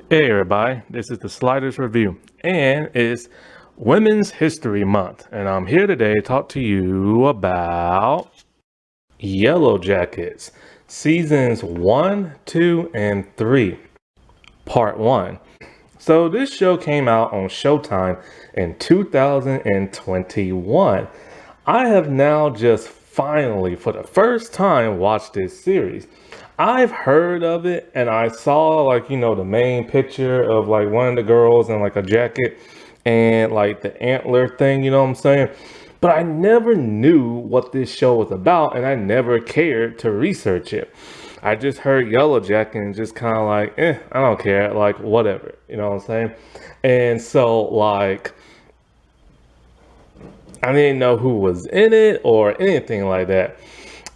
Hey everybody, this is the Sliders Review, and it's Women's History Month, and I'm here today to talk to you about Yellowjackets, Seasons 1, 2, and 3, Part 1. So this show came out on Showtime in 2021. I have now just finally, for the first time, watched this series. I've heard of it and I saw the main picture of like one of the girls in like a jacket and like the antler thing, you know what I'm saying? But I never knew what this show was about and I never cared to research it. I just heard Yellow Jacket and just kind of like, I don't care, like whatever, you know what I'm saying? And so like I didn't know who was in it or anything like that.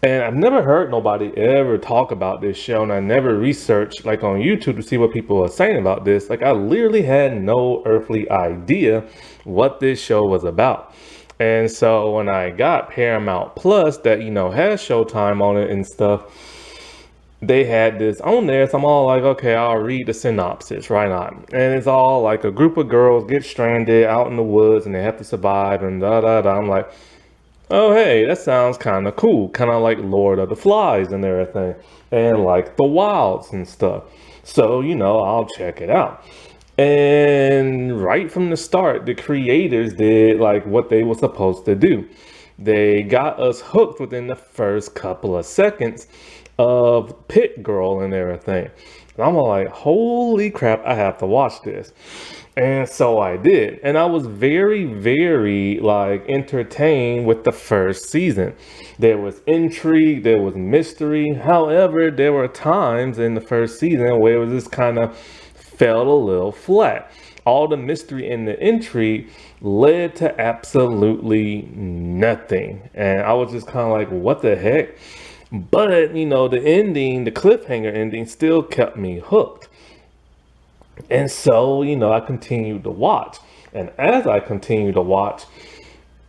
And I've never heard nobody ever talk about this show, and I never researched like on YouTube to see what people are saying about this. Like I literally had no earthly idea what this show was about. And so when I got Paramount Plus that, has Showtime on it and stuff, they had this on there. So I'm all like, okay, I'll read the synopsis right now. And it's all like a group of girls get stranded out in the woods and they have to survive and da da da. I'm like, oh, hey, that sounds kind of cool. Kind of like Lord of the Flies and everything. And like the Wilds and stuff. So, I'll check it out. And right from the start, the creators did like what they were supposed to do. They got us hooked within the first couple of seconds of Pit Girl and everything. And I'm like, holy crap, I have to watch this. And so I did. And I was very, very like entertained with the first season. There was intrigue, there was mystery. However, there were times in the first season where it was just kind of felt a little flat. All the mystery and the intrigue led to absolutely nothing. And I was just kind of like, what the heck? But, the ending, the cliffhanger ending still kept me hooked. And so, I continued to watch. And as I continued to watch,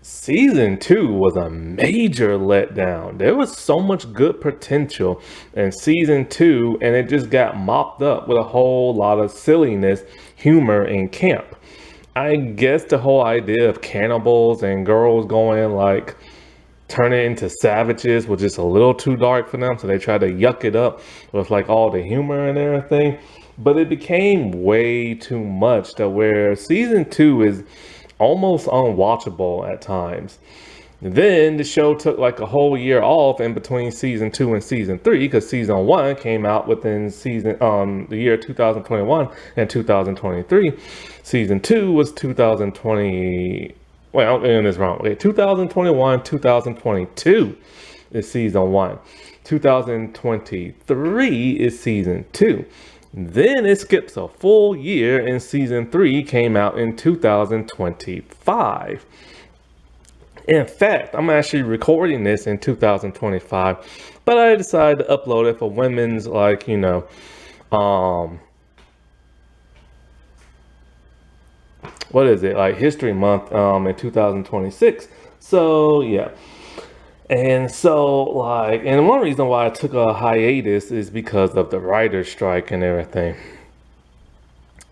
season 2 was a major letdown. There was so much good potential in season 2, and it just got mopped up with a whole lot of silliness, humor, and camp. I guess the whole idea of cannibals and girls going like turn it into savages was just a little too dark for them, so they tried to yuck it up with like all the humor and everything. But it became way too much to where season 2 is almost unwatchable at times. Then the show took like a whole year off in between season 2 and season 3 because season 1 came out within the year 2021 and 2023. Season 2 was 2020. Wait, I'm getting this wrong. Okay, 2021, 2022 is season 1. 2023 is season 2. Then it skips a full year and season 3 came out in 2025. In fact, I'm actually recording this in 2025, but I decided to upload it for women's what is it, like History Month in 2026. So yeah. And so like, and one reason why I took a hiatus is because of the writer's strike and everything.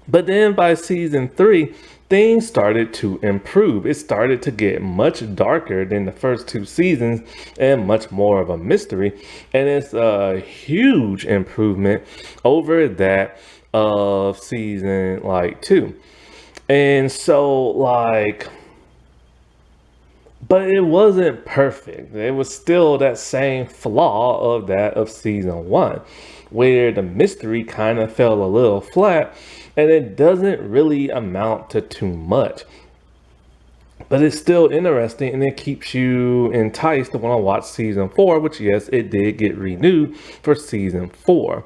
But then by season 3, things started to improve. It started to get much darker than the first 2 seasons and much more of a mystery. And it's a huge improvement over that of season 2. And so but it wasn't perfect. It was still that same flaw of that of season 1, where the mystery kind of fell a little flat and it doesn't really amount to too much. But it's still interesting and it keeps you enticed to want to watch season 4, which yes, it did get renewed for season 4.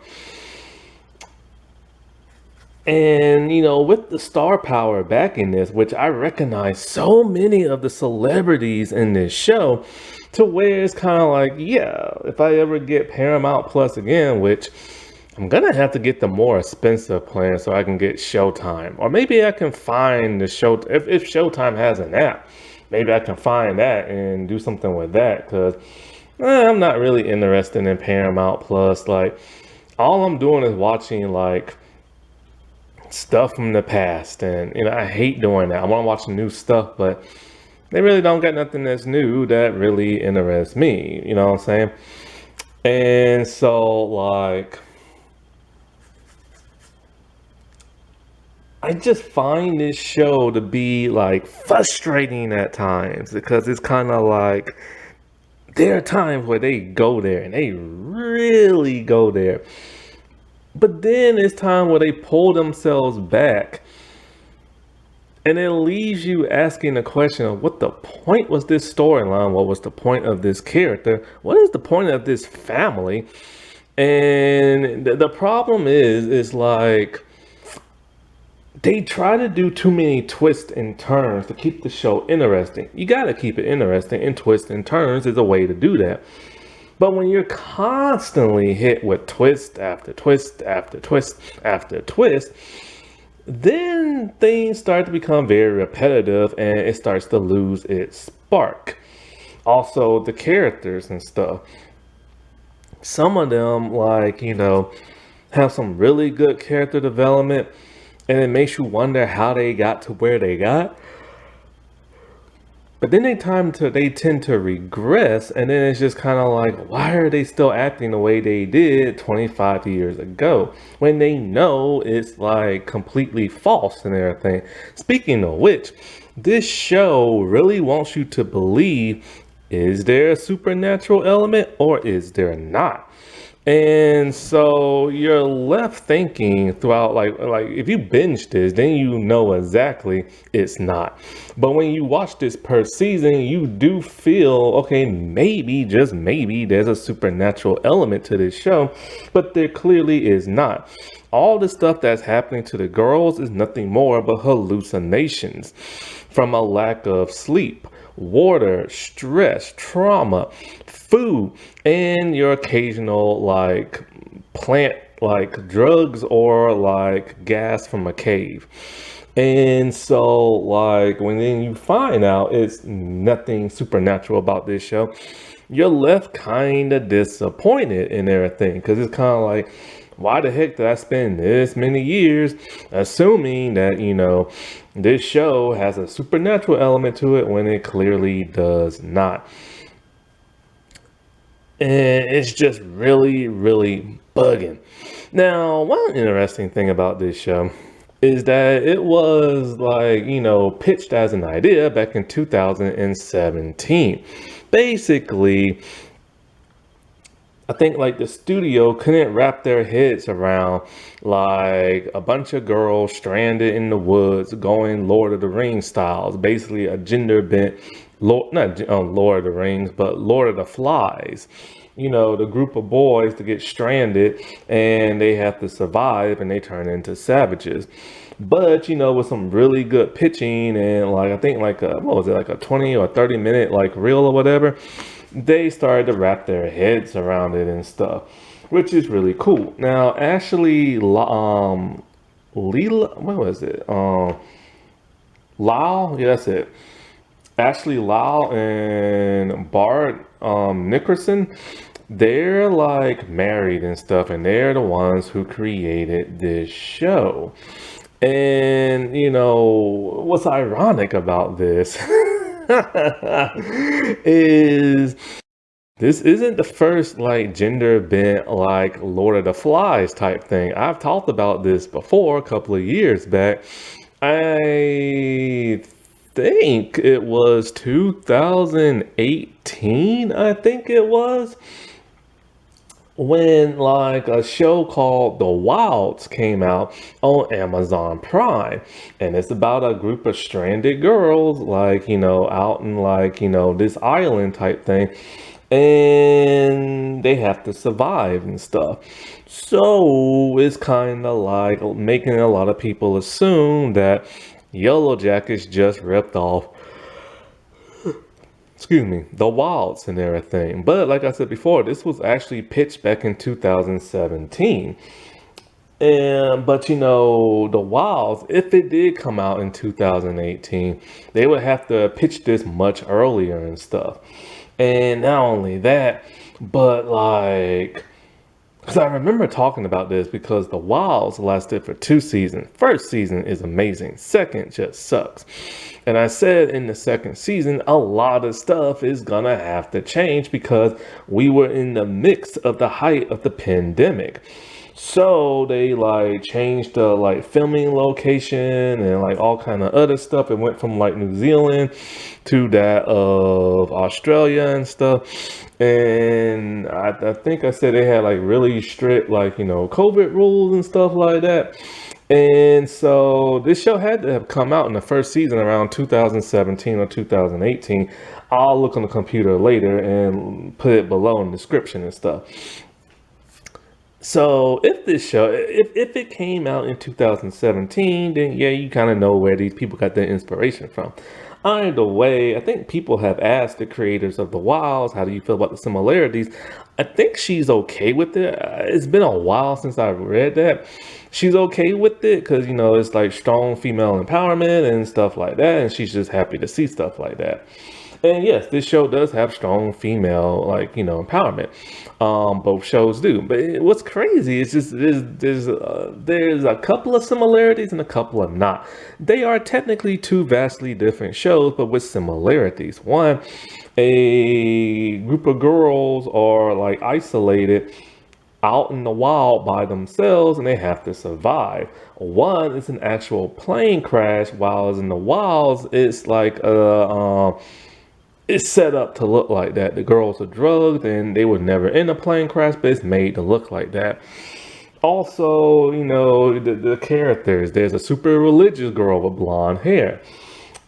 And, with the star power backing this, which I recognize so many of the celebrities in this show, to where it's kind of like, yeah, if I ever get Paramount Plus again, which I'm going to have to get the more expensive plan so I can get Showtime. Or maybe I can find the show, if Showtime has an app, maybe I can find that and do something with that. Because I'm not really interested in Paramount Plus. Like, all I'm doing is watching, stuff from the past. And, I hate doing that. I want to watch new stuff, but they really don't got nothing that's new that really interests me. You know what I'm saying? And so, like, I just find this show to be like frustrating at times because it's kind of like there are times where they go there and they really go there. But then it's time where they pull themselves back and it leaves you asking the question of what the point was this storyline? What was the point of this character? What is the point of this family? And the problem is like they try to do too many twists and turns to keep the show interesting. You got to keep it interesting, and twists and turns is a way to do that. But when you're constantly hit with twist after twist after twist after twist, then things start to become very repetitive and it starts to lose its spark. Also, the characters and stuff. Some of them, like, have some really good character development, and it makes you wonder how they got to where they got. But then they tend to regress, and then it's just kind of like, why are they still acting the way they did 25 years ago when they know it's like completely false and everything? Speaking of which, this show really wants you to believe, is there a supernatural element or is there not? And so you're left thinking throughout, like if you binge this, then you know exactly it's not. But when you watch this per season, you do feel, okay, maybe, just maybe, there's a supernatural element to this show, but there clearly is not. All the stuff that's happening to the girls is nothing more but hallucinations from a lack of sleep, water, stress, trauma, food, and your occasional like plant like drugs or like gas from a cave. And so like when then you find out it's nothing supernatural about this show, you're left kind of disappointed in everything because it's kind of like, why the heck did I spend this many years assuming that, this show has a supernatural element to it when it clearly does not? And it's just really, really bugging. Now, one interesting thing about this show is that it was like, pitched as an idea back in 2017. Basically, I think like the studio couldn't wrap their heads around like a bunch of girls stranded in the woods going Lord of the Rings styles, basically a gender bent, not Lord of the Rings, but Lord of the Flies. The group of boys to get stranded and they have to survive and they turn into savages. But, with some really good pitching and like, I think like, what was it, like a 20 or 30 minute like reel or whatever, they started to wrap their heads around it and stuff, which is really cool. Now, Ashley, Leela, what was it? Lyle, yeah, that's it. Ashley Lyle and Bart Nickerson, they're like married and stuff, and they're the ones who created this show. And what's ironic about this is this isn't the first like gender bent like Lord of the Flies type thing. I've talked about this before a couple of years back. I think it was 2018, I think it was, when like a show called The Wilds came out on Amazon Prime, and it's about a group of stranded girls like out in like this island type thing, and they have to survive and stuff. So it's kind of like making a lot of people assume that Yellowjackets just ripped off, The Wilds and everything. But like I said before, this was actually pitched back in 2017. But The Wilds, if it did come out in 2018, they would have to pitch this much earlier and stuff. And not only that, but like Because I remember talking about this because the Wilds lasted for 2 seasons. First season is amazing. Second just sucks. And I said in the second season, a lot of stuff is gonna have to change because we were in the mix of the height of the pandemic. So they like changed the like filming location and like all kind of other stuff. It went from like New Zealand to that of Australia and stuff. And I think I said they had like really strict like, COVID rules and stuff like that. And so this show had to have come out in the first season around 2017 or 2018. I'll look on the computer later and put it below in the description and stuff. So if this show, if it came out in 2017, then yeah, you kind of know where these people got their inspiration from. Either way, I think people have asked the creators of The Wilds, how do you feel about the similarities? I think she's okay with it. It's been a while since I read that. She's okay with it because, it's like strong female empowerment and stuff like that. And she's just happy to see stuff like that. And yes, this show does have strong female, like, empowerment. Both shows do. But what's crazy is just there's a couple of similarities and a couple of not. They are technically two vastly different shows, but with similarities. One, a group of girls are like isolated out in the wild by themselves and they have to survive. One is an actual plane crash, while as in the wilds, it's like it's set up to look like that. The girls are drugged and they were never in a plane crash, but it's made to look like that. Also, the characters. There's a super religious girl with blonde hair.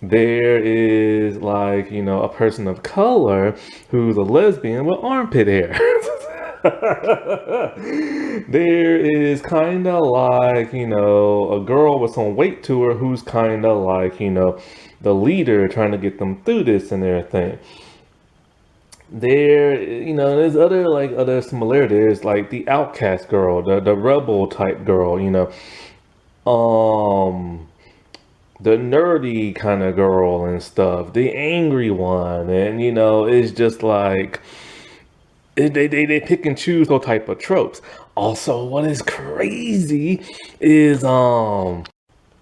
There is like, a person of color who's a lesbian with armpit hair. There is kind of like, a girl with some weight to her who's kind of like, the leader trying to get them through this and everything. There's other similarities. There's like the outcast girl, the rebel type girl, um, the nerdy kind of girl and stuff, the angry one, and it's just like they pick and choose those type of tropes. Also, what is crazy is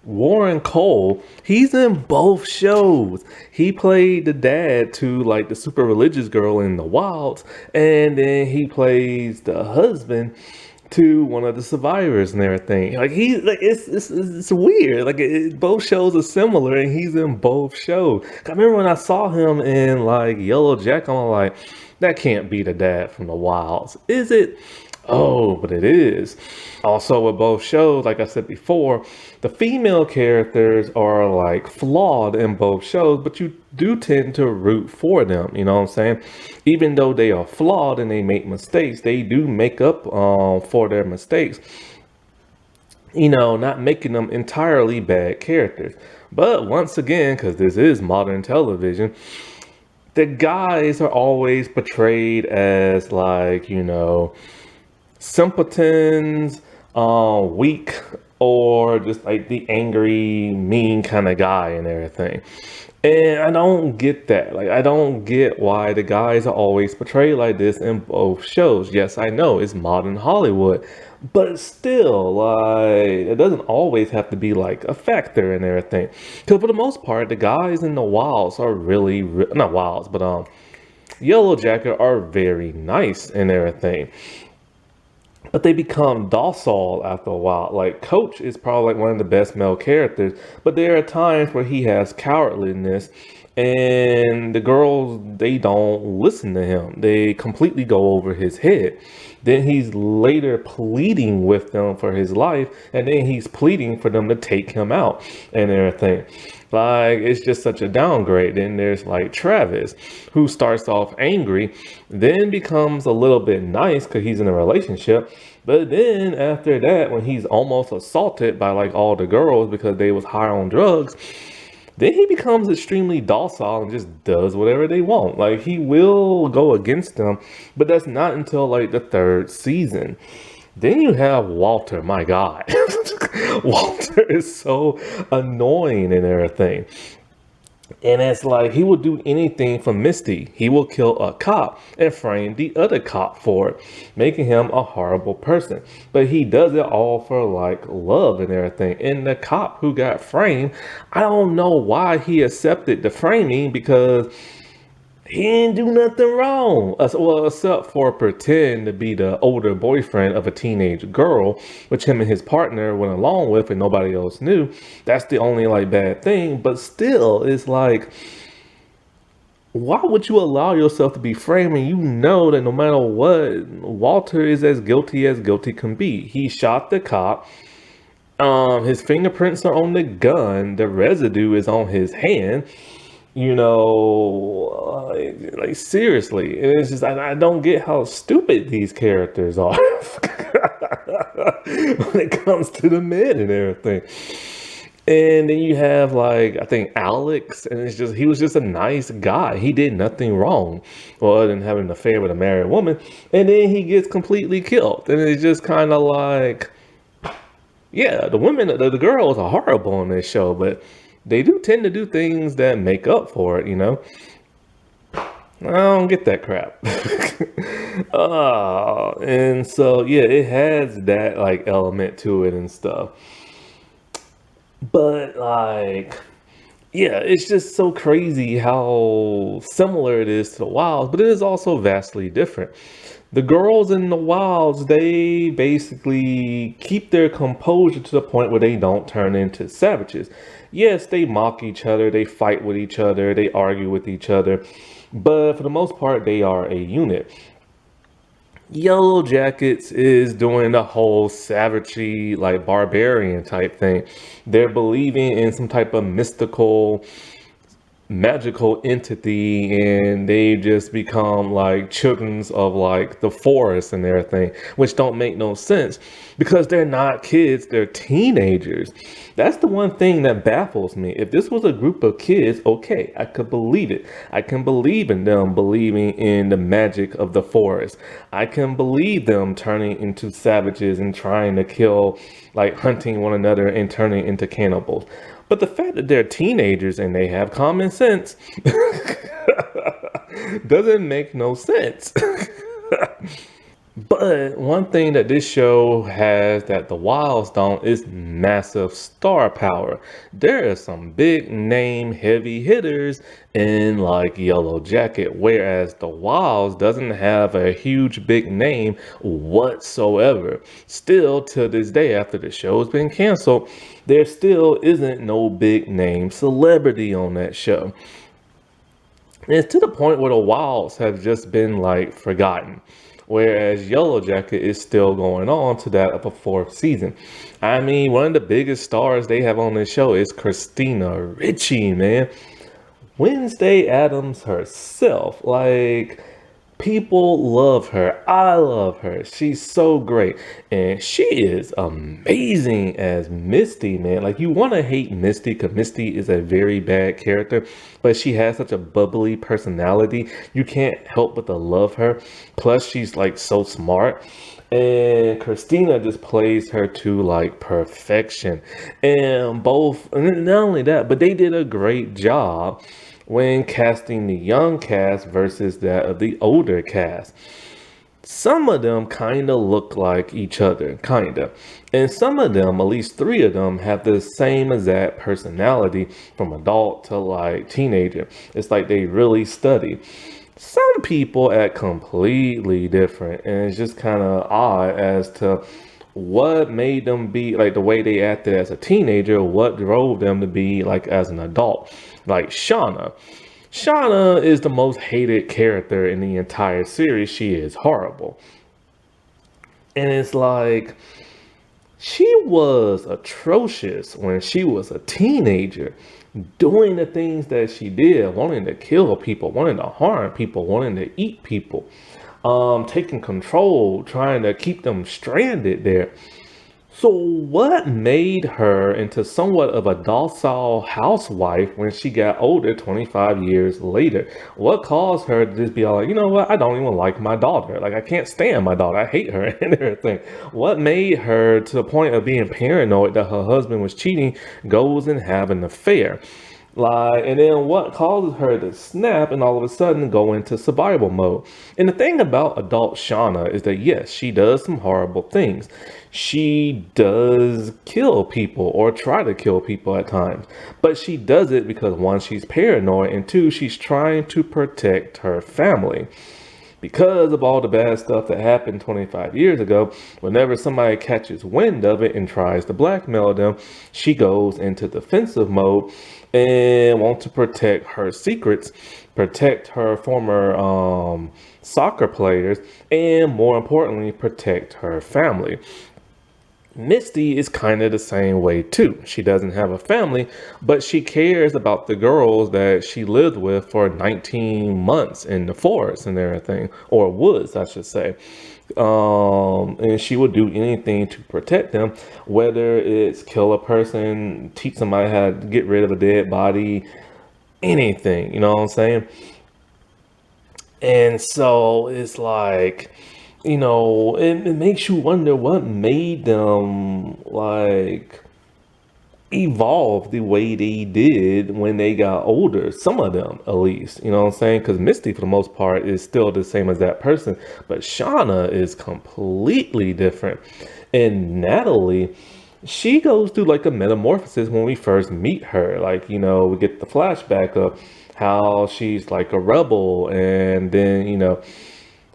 Warren Cole, he's in both shows. He played the dad to like the super religious girl in the wilds, and then he plays the husband to one of the survivors and everything. Like it's weird. Like both shows are similar, and he's in both shows. I remember when I saw him in like Yellowjackets, I'm like, that can't be the dad from the wilds, is it? Oh, but it is. Also, with both shows, like I said before, the female characters are like flawed in both shows, but you do tend to root for them. You know what I'm saying? Even though they are flawed and they make mistakes, they do make up for their mistakes. Not making them entirely bad characters. But once again, because this is modern television, the guys are always portrayed as like, simpletons, weak, or just like the angry, mean kind of guy and everything. And I don't get that. Like, I don't get why the guys are always portrayed like this in both shows. Yes, I know it's modern Hollywood, but still, like, it doesn't always have to be like a factor and everything. Because for the most part, the guys in the wilds are really, not wilds, but Yellow Jacket are very nice and everything. But they become docile after a while. Like Coach is probably like one of the best male characters, but there are times where he has cowardliness, and the girls, they don't listen to him. They completely go over his head. Then he's later pleading with them for his life, and then he's pleading for them to take him out and everything. Like, it's just such a downgrade. Then there's like Travis, who starts off angry, then becomes a little bit nice because he's in a relationship. But then after that, when he's almost assaulted by like all the girls because they was high on drugs, then he becomes extremely docile and just does whatever they want. Like, he will go against them, but that's not until like the third season. Then you have Walter, my God. Walter is so annoying and everything. And it's like he will do anything for Misty. He will kill a cop and frame the other cop for it, making him a horrible person. But he does it all for like love and everything. And the cop who got framed, I don't know why he accepted the framing, because he didn't do nothing wrong. Well, except for pretend to be the older boyfriend of a teenage girl, which him and his partner went along with and nobody else knew. That's the only like bad thing. But still, it's like, why would you allow yourself to be framed and you know that no matter what, Walter is as guilty can be? He shot the cop. His fingerprints are on the gun. The residue is on his hand. Like seriously, and it's just I don't get how stupid these characters are when it comes to the men and everything. And then you have like I think Alex, and it's just he was just a nice guy. He did nothing wrong, well, other than having an affair with a married woman, and then he gets completely killed. And it's just kind of like, yeah, the women, the girls are horrible on this show, but they do tend to do things that make up for it, you know? I don't get that crap. And so, yeah, it has that, like, element to it and stuff. But, like, yeah, it's just so crazy how similar it is to the Wilds, but it is also vastly different. The girls in the Wilds, they basically keep their composure to the point where they don't turn into savages. Yes, they mock each other, they fight with each other, they argue with each other, but for the most part, they are a unit. Yellow Jackets is doing the whole savagery, like barbarian type thing. They're believing in some type of mystical magical entity, and they just become like children's of like the forest and everything, which don't make no sense because they're not kids, they're teenagers. That's the one thing that baffles me. If this was a group of kids, okay, I could believe it. I can believe in them believing in the magic of the forest. I can believe them turning into savages and trying to kill, like hunting one another and turning into cannibals. But the fact that they're teenagers and they have common sense doesn't make no sense. But one thing that this show has that the Wilds don't is massive star power. There are some big name heavy hitters in like Yellow Jacket, whereas the Wilds doesn't have a huge big name whatsoever. Still to this day, after the show's been canceled, there still isn't no big name celebrity on that show. And it's to the point where the Wilds have just been like forgotten. Whereas Yellow Jacket is still going on to that of a fourth season. I mean, one of the biggest stars they have on this show is Christina Ricci, man. Wednesday Adams herself. Like, people love her. I love her. She's so great. And she is amazing as Misty, man. Like, you want to hate Misty because Misty is a very bad character, but she has such a bubbly personality. You can't help but to love her. Plus, she's like so smart. And Christina just plays her to like perfection. And not only that, but they did a great job when casting the young cast versus that of the older cast. Some of them kind of look like each other, kind of. And some of them, at least three of them, have the same exact personality from adult to like teenager. It's like they really study. Some people act completely different, and it's just kind of odd as to what made them be like the way they acted as a teenager, what drove them to be like as an adult. Like Shauna. Shauna is the most hated character in the entire series. She is horrible. And it's like, she was atrocious when she was a teenager, doing the things that she did, wanting to kill people, wanting to harm people, wanting to eat people, taking control, trying to keep them stranded there. So what made her into somewhat of a docile housewife when she got older 25 years later? What caused her to just be all like, you know what, I don't even like my daughter. Like, I can't stand my daughter. I hate her and everything. What made her to the point of being paranoid that her husband was cheating, goes and have an affair? Like, and then what causes her to snap and all of a sudden go into survival mode? And the thing about adult Shauna is that yes, she does some horrible things. She does kill people or try to kill people at times. But she does it because one, she's paranoid, and two, she's trying to protect her family. Because of all the bad stuff that happened 25 years ago, whenever somebody catches wind of it and tries to blackmail them, she goes into defensive mode and wants to protect her secrets, protect her former soccer players, and more importantly, protect her family. Misty is kind of the same way too. She doesn't have a family, but she cares about the girls that she lived with for 19 months in the forest and everything, or woods, I should say. And she would do anything to protect them, whether it's kill a person, teach somebody how to get rid of a dead body, anything, you know what I'm saying? And so it's like, it makes you wonder what made them like evolve the way they did when they got older. Some of them, at least, you know what I'm saying? Because Misty, for the most part, is still the same as that person, but Shauna is completely different. And Natalie, she goes through like a metamorphosis when we first meet her. Like, we get the flashback of how she's like a rebel, and then,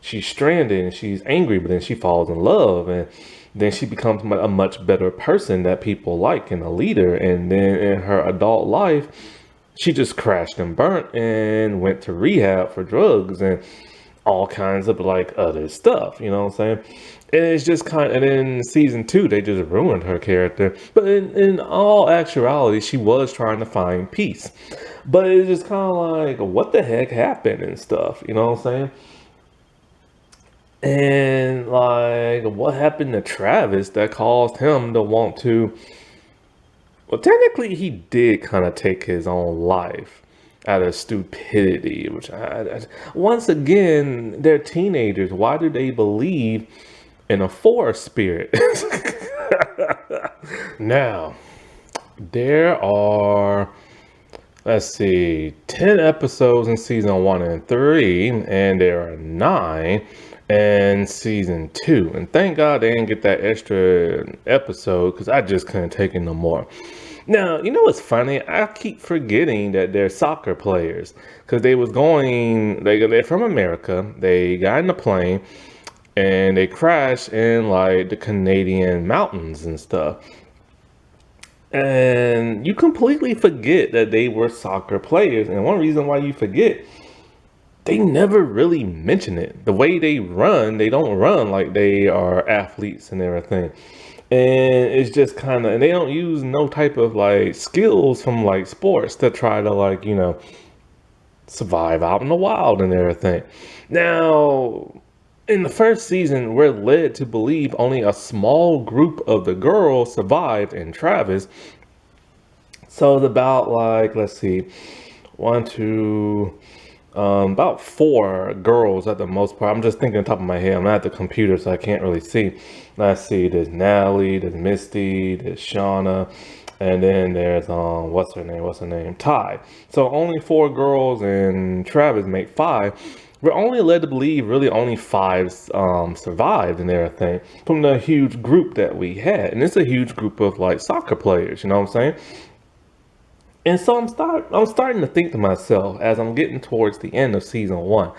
she's stranded and she's angry, but then she falls in love, and then she becomes a much better person that people like and a leader. And then in her adult life, she just crashed and burnt and went to rehab for drugs and all kinds of like other stuff, you know what I'm saying? And it's just and in season two, they just ruined her character. But in all actuality, she was trying to find peace. But it's just kind of like, what the heck happened and stuff, you know what I'm saying? And like, what happened to Travis that caused him to want to? Well, technically, he did kind of take his own life out of stupidity, which once again, they're teenagers. Why do they believe in a forest spirit? Now, there are, let's see, 10 episodes in season 1 and 3, and there are 9 in season 2. And thank God they didn't get that extra episode, because I just couldn't take it no more. Now, you know what's funny? I keep forgetting that they're soccer players, because they're from America. They got in a plane and they crashed in like the Canadian mountains and stuff. And you completely forget that they were soccer players. And one reason why you forget, they never really mention it. The way they don't run like they are athletes and everything. And it's just and they don't use no type of like skills from like sports to try to like, survive out in the wild and everything. Now, in the first season, we're led to believe only a small group of the girls survived in Travis. So it's about like, let's see, one, two, about 4 girls at the most part. I'm just thinking on top of my head. I'm not at the computer, so I can't really see. Let's see, there's Natalie, there's Misty, there's Shauna, and then there's what's her name? Ty. So only 4 girls and Travis make 5. We're only led to believe really only 5 survived and everything from the huge group that we had. And it's a huge group of like soccer players, you know what I'm saying? And so I'm starting to think to myself as I'm getting towards the end of season 1.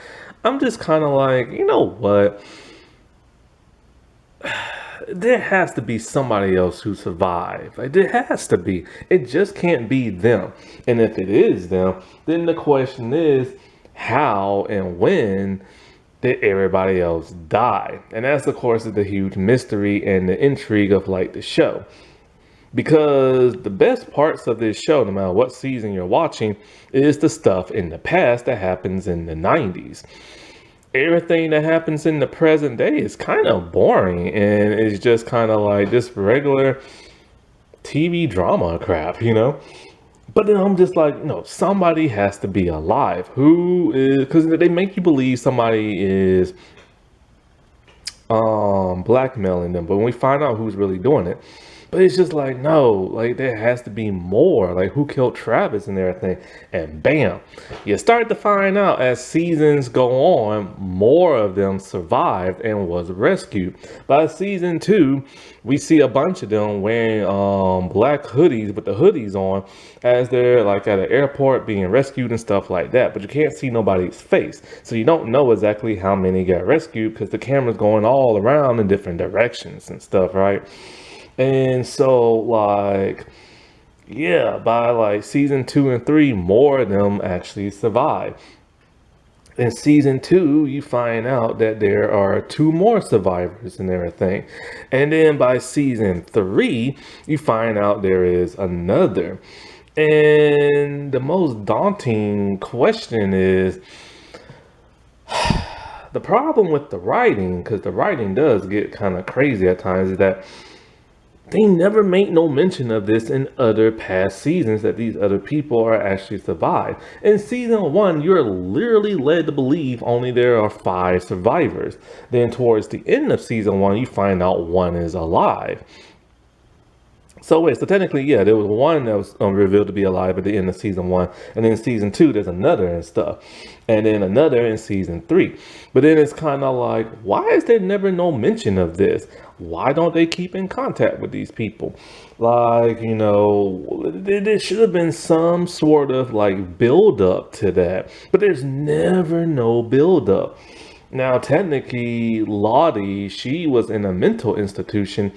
I'm just kind of like, you know what? There has to be somebody else who survived. Like, there has to be. It just can't be them. And if it is them, then the question is, how and when did everybody else die? And that's, of course, is the huge mystery and the intrigue of like the show. Because the best parts of this show, no matter what season you're watching, is the stuff in the past that happens in the 90s. Everything that happens in the present day is kind of boring, and it's just kind of like this regular TV drama crap, But then I'm just like, somebody has to be alive. Who is, because they make you believe somebody is blackmailing them. But when we find out who's really doing it, But it's just like, no, like there has to be more. Like who killed Travis and everything? And bam, you start to find out as seasons go on, more of them survived and was rescued. By season 2, we see a bunch of them wearing black hoodies with the hoodies on as they're like at an airport being rescued and stuff like that. But you can't see nobody's face. So you don't know exactly how many got rescued because the camera's going all around in different directions and stuff, right? And so, like, yeah, by like season 2 and 3, more of them actually survive. In season 2, you find out that there are 2 more survivors and everything. And then by season 3, you find out there is another. And the most daunting question is the problem with the writing, because the writing does get kind of crazy at times, is that they never make no mention of this in other past seasons that these other people are actually survived. In season 1, you're literally led to believe only there are 5 survivors. Then towards the end of season 1, you find out 1 is alive. So wait, so technically, yeah, there was 1 that was revealed to be alive at the end of season 1, and then season 2, there's another and stuff, and then another in season 3. But then it's kind of like, why is there never no mention of this? Why don't they keep in contact with these people? Like, there should have been some sort of like build up to that, but there's never no build up. Now, technically, Lottie, she was in a mental institution,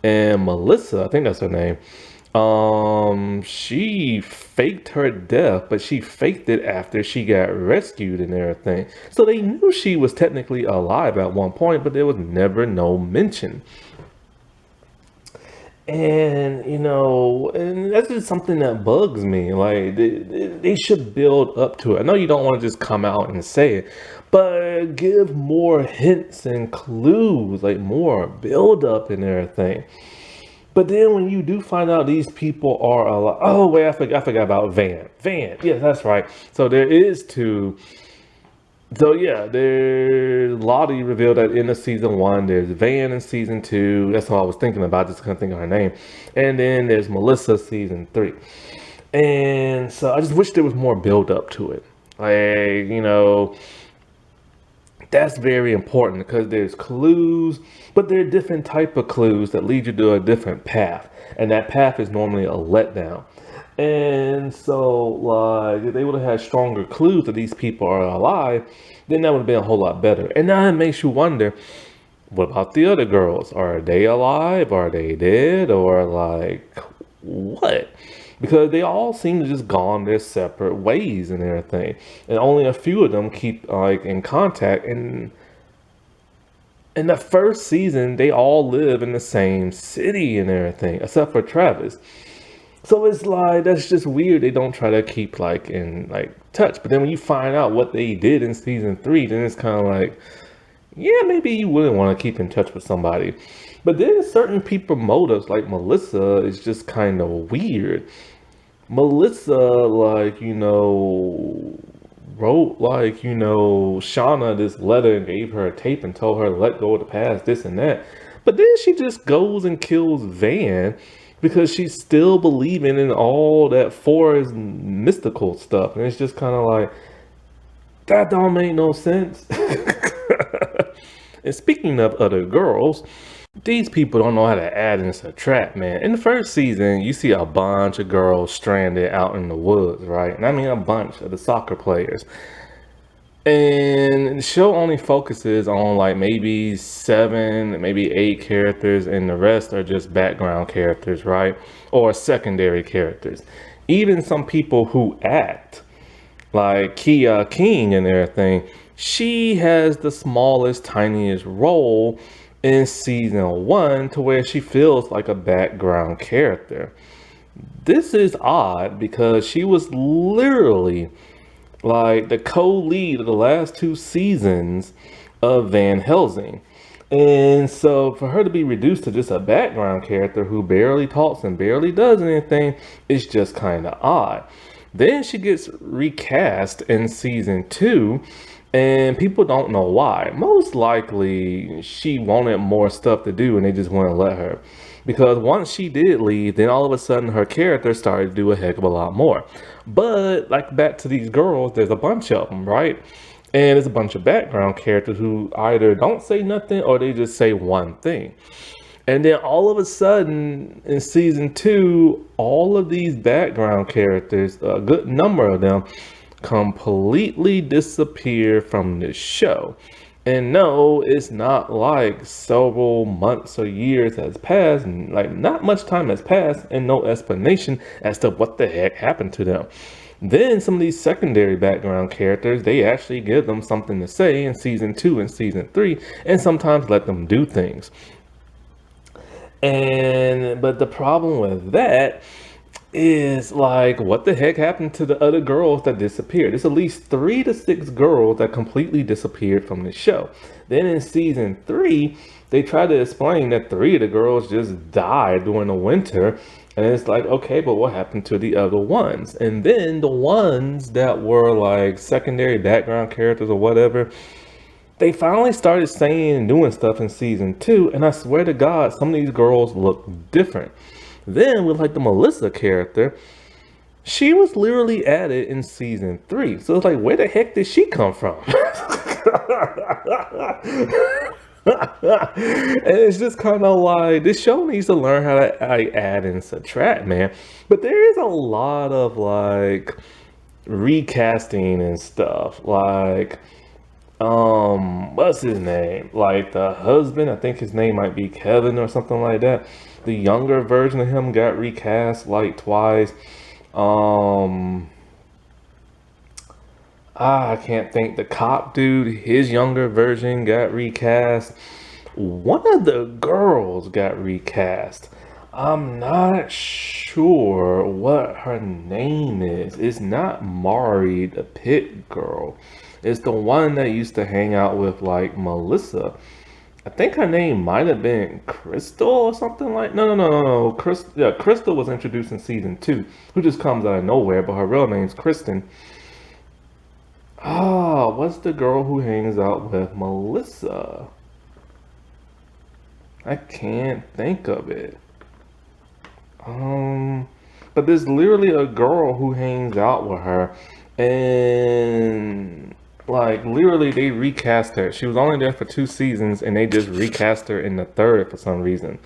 and Melissa, I think that's her name, she faked her death, but she faked it after she got rescued and everything. So they knew she was technically alive at one point, but there was never no mention. And and that's just something that bugs me. Like they should build up to it. I know you don't want to just come out and say it, but give more hints and clues, like more build up and everything. But then when you do find out these people are alive, oh wait, I forgot about Van. Van, yes, that's right. So there is 2. So yeah, there's Lottie revealed at end of season 1. There's Van in season 2. That's what I was thinking about. Just couldn't think of her name. And then there's Melissa season 3. And so I just wish there was more build up to it. Like that's very important because there's clues, but there are different type of clues that lead you to a different path, and that path is normally a letdown. And so, like, if they would have had stronger clues that these people are alive, then that would have been a whole lot better. And now it makes you wonder, what about the other girls? Are they alive? Are they dead? Or like, what? Because they all seem to just gone their separate ways and everything. And only a few of them keep like in contact. And in the first season, they all live in the same city and everything, except for Travis. So it's like, that's just weird. They don't try to keep like in like touch. But then when you find out what they did in season 3, then it's kind of like, yeah, maybe you wouldn't want to keep in touch with somebody. But then certain people motives, like Melissa, is just kind of weird. Melissa, like, wrote, like, Shauna this letter and gave her a tape and told her to let go of the past, this and that. But then she just goes and kills Van because she's still believing in all that forest mystical stuff. And it's just kind of like, that don't make no sense. And speaking of other girls, these people don't know how to add and subtract, man. In the first season, you see a bunch of girls stranded out in the woods, right? And I mean a bunch of the soccer players. And the show only focuses on like maybe 7, maybe 8 characters, and the rest are just background characters, right? Or secondary characters. Even some people who act, like Kia King and everything, she has the smallest, tiniest role in season 1 to where she feels like a background character. This is odd because she was literally like the co-lead of the last 2 seasons of Van Helsing. And so for her to be reduced to just a background character who barely talks and barely does anything is just kind of odd. Then she gets recast in season 2, and people don't know why. Most likely she wanted more stuff to do and they just wouldn't let her. because once she did leave, then all of a sudden her character started to do a heck of a lot more. But like back to these girls, there's a bunch of them, right? And there's a bunch of background characters who either don't say nothing or they just say one thing. And then all of a sudden in season two, all of these background characters, a good number of them, completely disappear from this show. And no, it's not like several months or years has passed, and like not much time has passed, and no explanation as to what the heck happened to them. Then some of these secondary background characters, they actually give them something to say in season two and season three, and sometimes let them do things. And but the problem with that is like, what the heck happened to the other girls that disappeared? There's at least 3 to 6 girls that completely disappeared from the show. Then in season three, they try to explain that 3 of the girls just died during the winter. And it's like, okay, but what happened to the other ones? And then the ones that were like secondary background characters or whatever, they finally started saying and doing stuff in season two, and I swear to God, some of these girls look different. Then with like the Melissa character, she was literally added in season three. So it's like, where the heck did she come from? And it's just kind of like, this show needs to learn how to like, add and subtract, man. But there is a lot of like recasting and stuff. Like, what's his name? Like the husband, I think his name might be Kevin or something like that. The younger version of him got recast like twice. I can't think. The cop dude, his younger version got recast. One of the girls got recast. I'm not sure what her name is. It's not Mari, the pit girl. It's the one that used to hang out with like Melissa. I think her name might have been Crystal or something like. No. Crystal was introduced in season two, who just comes out of nowhere, but her real name's Kristen. What's the girl who hangs out with Melissa? I can't think of it. But there's literally a girl who hangs out with her, and like literally they recast her. She was only there for 2 seasons, and they just recast her in the third for some reason.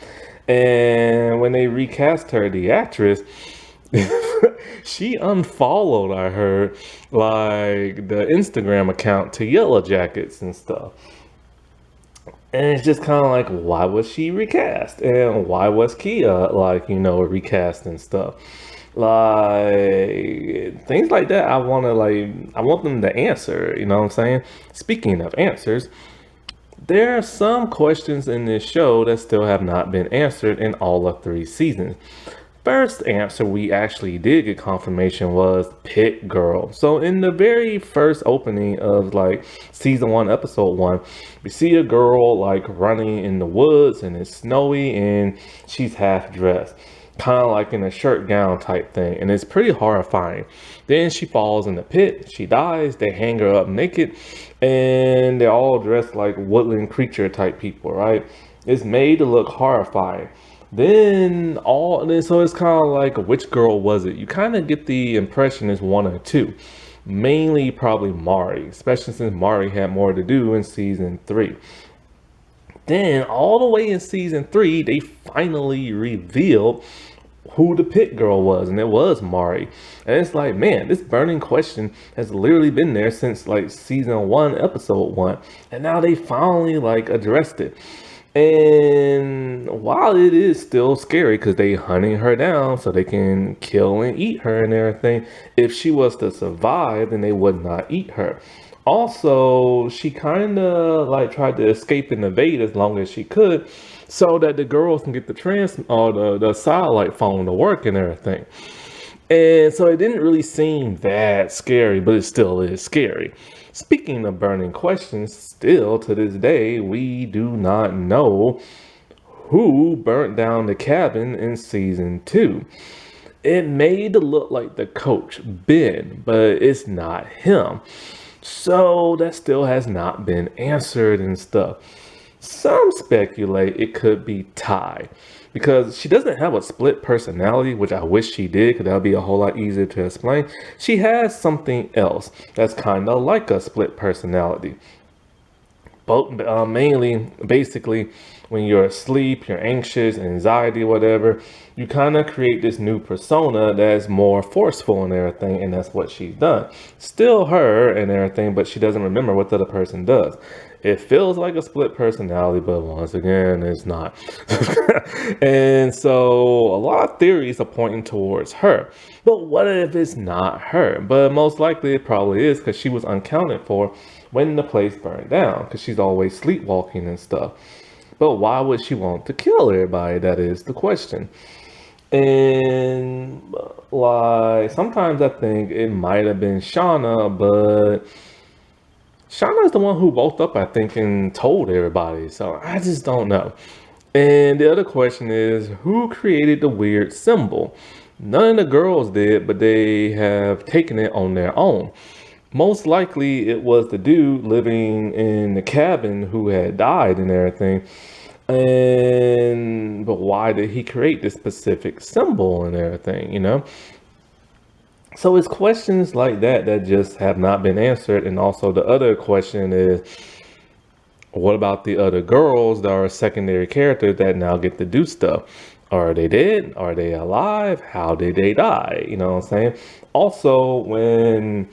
And when they recast her, the actress, she unfollowed, I heard, like the Instagram account to Yellowjackets and stuff. And it's just kind of like, why was she recast? And why was Kia, like, recast and stuff? Like, things like that, I want them to answer, you know what I'm saying? Speaking of answers, there are some questions in this show that still have not been answered in all of 3 seasons. First answer we actually did get confirmation was Pit Girl. So in the very first opening of like season 1, episode 1, we see a girl like running in the woods and it's snowy and she's half dressed, kind of like in a shirt gown type thing, and it's pretty horrifying. Then she falls in the pit, she dies, they hang her up naked, and they're all dressed like woodland creature type people, right? It's made to look horrifying. So it's kind of like, which girl was it? You kind of get the impression it's one or two. Mainly probably Mari, especially since Mari had more to do in season 3. Then all the way in season 3, they finally revealed who the pit girl was, and it was Mari. And it's like, man, this burning question has literally been there since like season 1, episode 1, and now they finally like addressed it. And while it is still scary because they hunting her down so they can kill and eat her and everything, if she was to survive, then they would not eat her. Also, she kind of like tried to escape and evade as long as she could so that the girls can get the satellite phone to work and everything. And so it didn't really seem that scary, but it still is scary. Speaking of burning questions, still to this day, we do not know who burnt down the cabin in season 2. It made it look like the coach, Ben, but it's not him. So that still has not been answered and stuff. Some speculate it could be Ty. because she doesn't have a split personality, which I wish she did, because that would be a whole lot easier to explain. She has something else that's kind of like a split personality. Both mainly, basically, when you're asleep, you're anxious, anxiety, whatever, you kind of create this new persona that's more forceful and everything, and that's what she's done. Still her and everything, but she doesn't remember what the other person does. It feels like a split personality, but once again, it's not. And so a lot of theories are pointing towards her. But what if it's not her? But most likely it probably is, because she was unaccounted for when the place burned down, because she's always sleepwalking and stuff. But why would she want to kill everybody? That is the question. And like sometimes I think it might have been Shauna, but Shauna is the one who woke up, I think, and told everybody. So I just don't know. And the other question is, who created the weird symbol? None of the girls did, but they have taken it on their own. Most likely it was the dude living in the cabin who had died and everything. And but why did he create this specific symbol and everything, you know? So it's questions like that that just have not been answered. And also the other question is, what about the other girls that are secondary characters that now get to do stuff? Are they dead? Are they alive? How did they die? You know what I'm saying? Also, when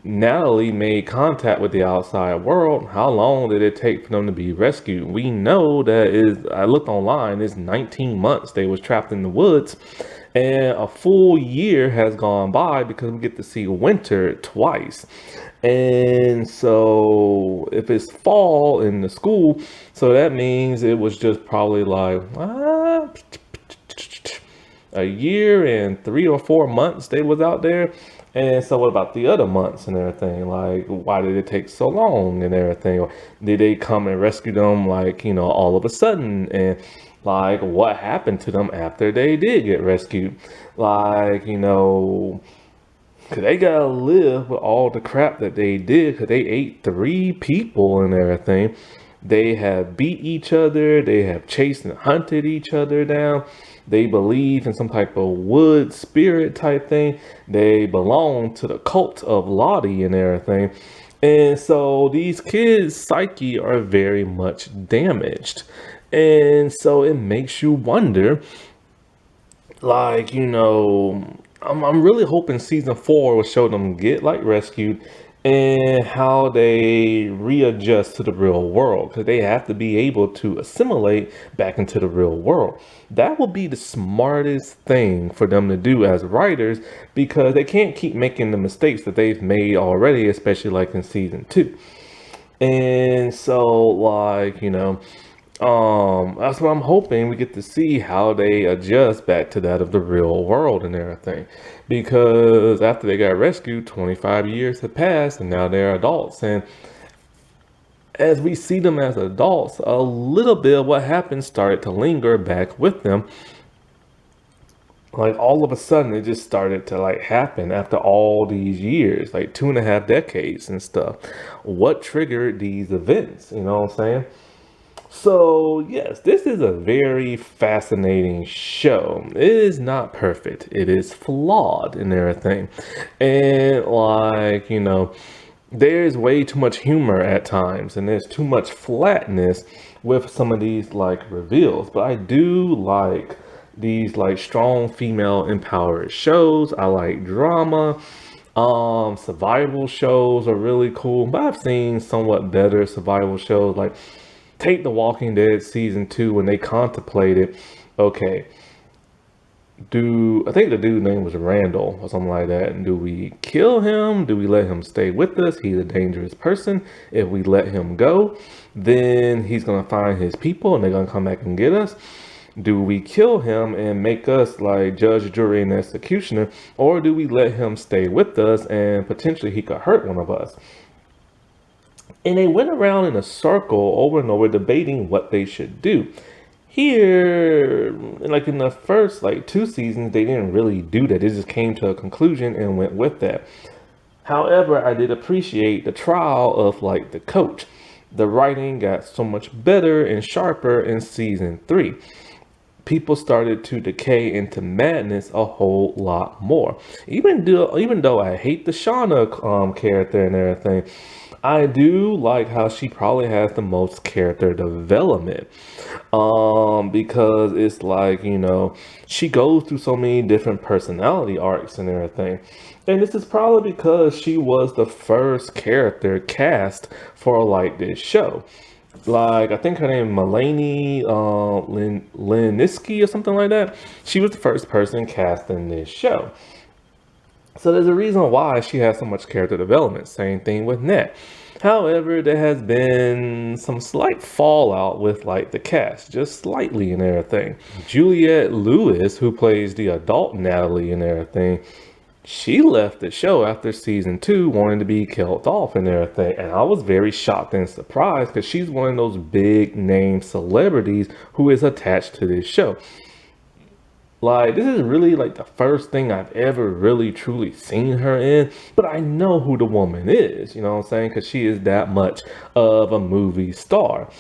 Natalie made contact with the outside world, how long did it take for them to be rescued? We know that is, I looked online, it's 19 months they was trapped in the woods, and a full year has gone by because we get to see winter twice. And so if it's fall in the school, so that means it was just probably like a year and 3 or 4 months they was out there. And so what about the other months and everything? Like, why did it take so long and everything? Or did they come and rescue them like, all of a sudden? And like, what happened to them after they did get rescued? Like, cause they gotta live with all the crap that they did, cause they ate 3 people and everything. They have beat each other. They have chased and hunted each other down. They believe in some type of wood spirit type thing. They belong to the cult of Lottie and everything. And so these kids' psyche are very much damaged. And so it makes you wonder, like, I'm really hoping season 4 will show them get like rescued and how they readjust to the real world, because they have to be able to assimilate back into the real world. That will be the smartest thing for them to do as writers, because they can't keep making the mistakes that they've made already, especially like in season 2. And so, like, that's what I'm hoping we get to see, how they adjust back to that of the real world and everything. Because after they got rescued, 25 years have passed and now they're adults. And as we see them as adults, a little bit of what happened started to linger back with them. Like all of a sudden it just started to like happen after all these years, like 2.5 decades and stuff. What triggered these events? You know what I'm saying? So, yes, this is a very fascinating show. It is not perfect. It is flawed and everything. And like, there's way too much humor at times and there's too much flatness with some of these like reveals. But I do like these like strong female empowered shows. I like drama. Survival shows are really cool, but I've seen somewhat better survival shows, like take The Walking Dead season 2 when they contemplated, okay, I think the dude's name was Randall or something like that. And do we kill him? Do we let him stay with us? He's a dangerous person. If we let him go, then he's going to find his people and they're going to come back and get us. Do we kill him and make us like judge, jury, and executioner? Or do we let him stay with us and potentially he could hurt one of us? And they went around in a circle over and over debating what they should do. Here, like in the first like 2 seasons, they didn't really do that. They just came to a conclusion and went with that. However, I did appreciate the trial of like the coach. The writing got so much better and sharper in season 3. people started to decay into madness a whole lot more. Even though I hate the Shauna character and everything, I do like how she probably has the most character development. Because it's like, she goes through so many different personality arcs and everything. And this is probably because she was the first character cast for like this show. Like, I think her name Mulaney Liniski or something like that. She was the first person cast in this show. So there's a reason why she has so much character development. Same thing with Nat. However, there has been some slight fallout with like the cast, just slightly and everything. Juliette Lewis, who plays the adult Natalie and everything, she left the show after season 2 wanting to be killed off and everything. And I was very shocked and surprised because she's one of those big name celebrities who is attached to this show. Like, this is really like the first thing I've ever really truly seen her in, but I know who the woman is, you know what I'm saying? Because she is that much of a movie star.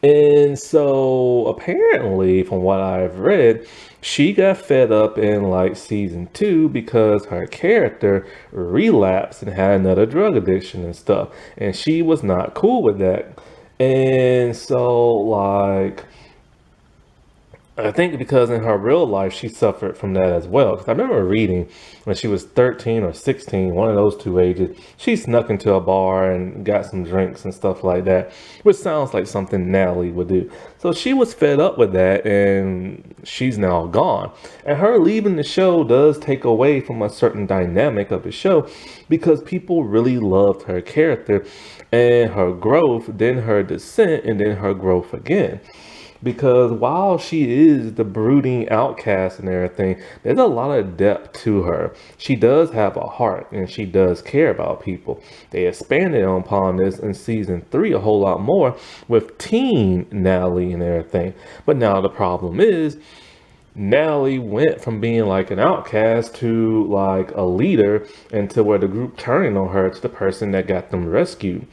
And so apparently, from what I've read, she got fed up in like season 2 because her character relapsed and had another drug addiction and stuff. And she was not cool with that. And so, like, I think because in her real life she suffered from that as well. Because I remember reading when she was 13 or 16, one of those two ages, she snuck into a bar and got some drinks and stuff like that, which sounds like something Natalie would do. So she was fed up with that and she's now gone. And her leaving the show does take away from a certain dynamic of the show because people really loved her character and her growth, then her descent, and then her growth again. Because while she is the brooding outcast and everything, there's a lot of depth to her. She does have a heart and she does care about people. They expanded upon this in season 3 a whole lot more with teen Natalie and everything. But now the problem is, Natalie went from being like an outcast to like a leader, until where the group turning on her to the person that got them rescued.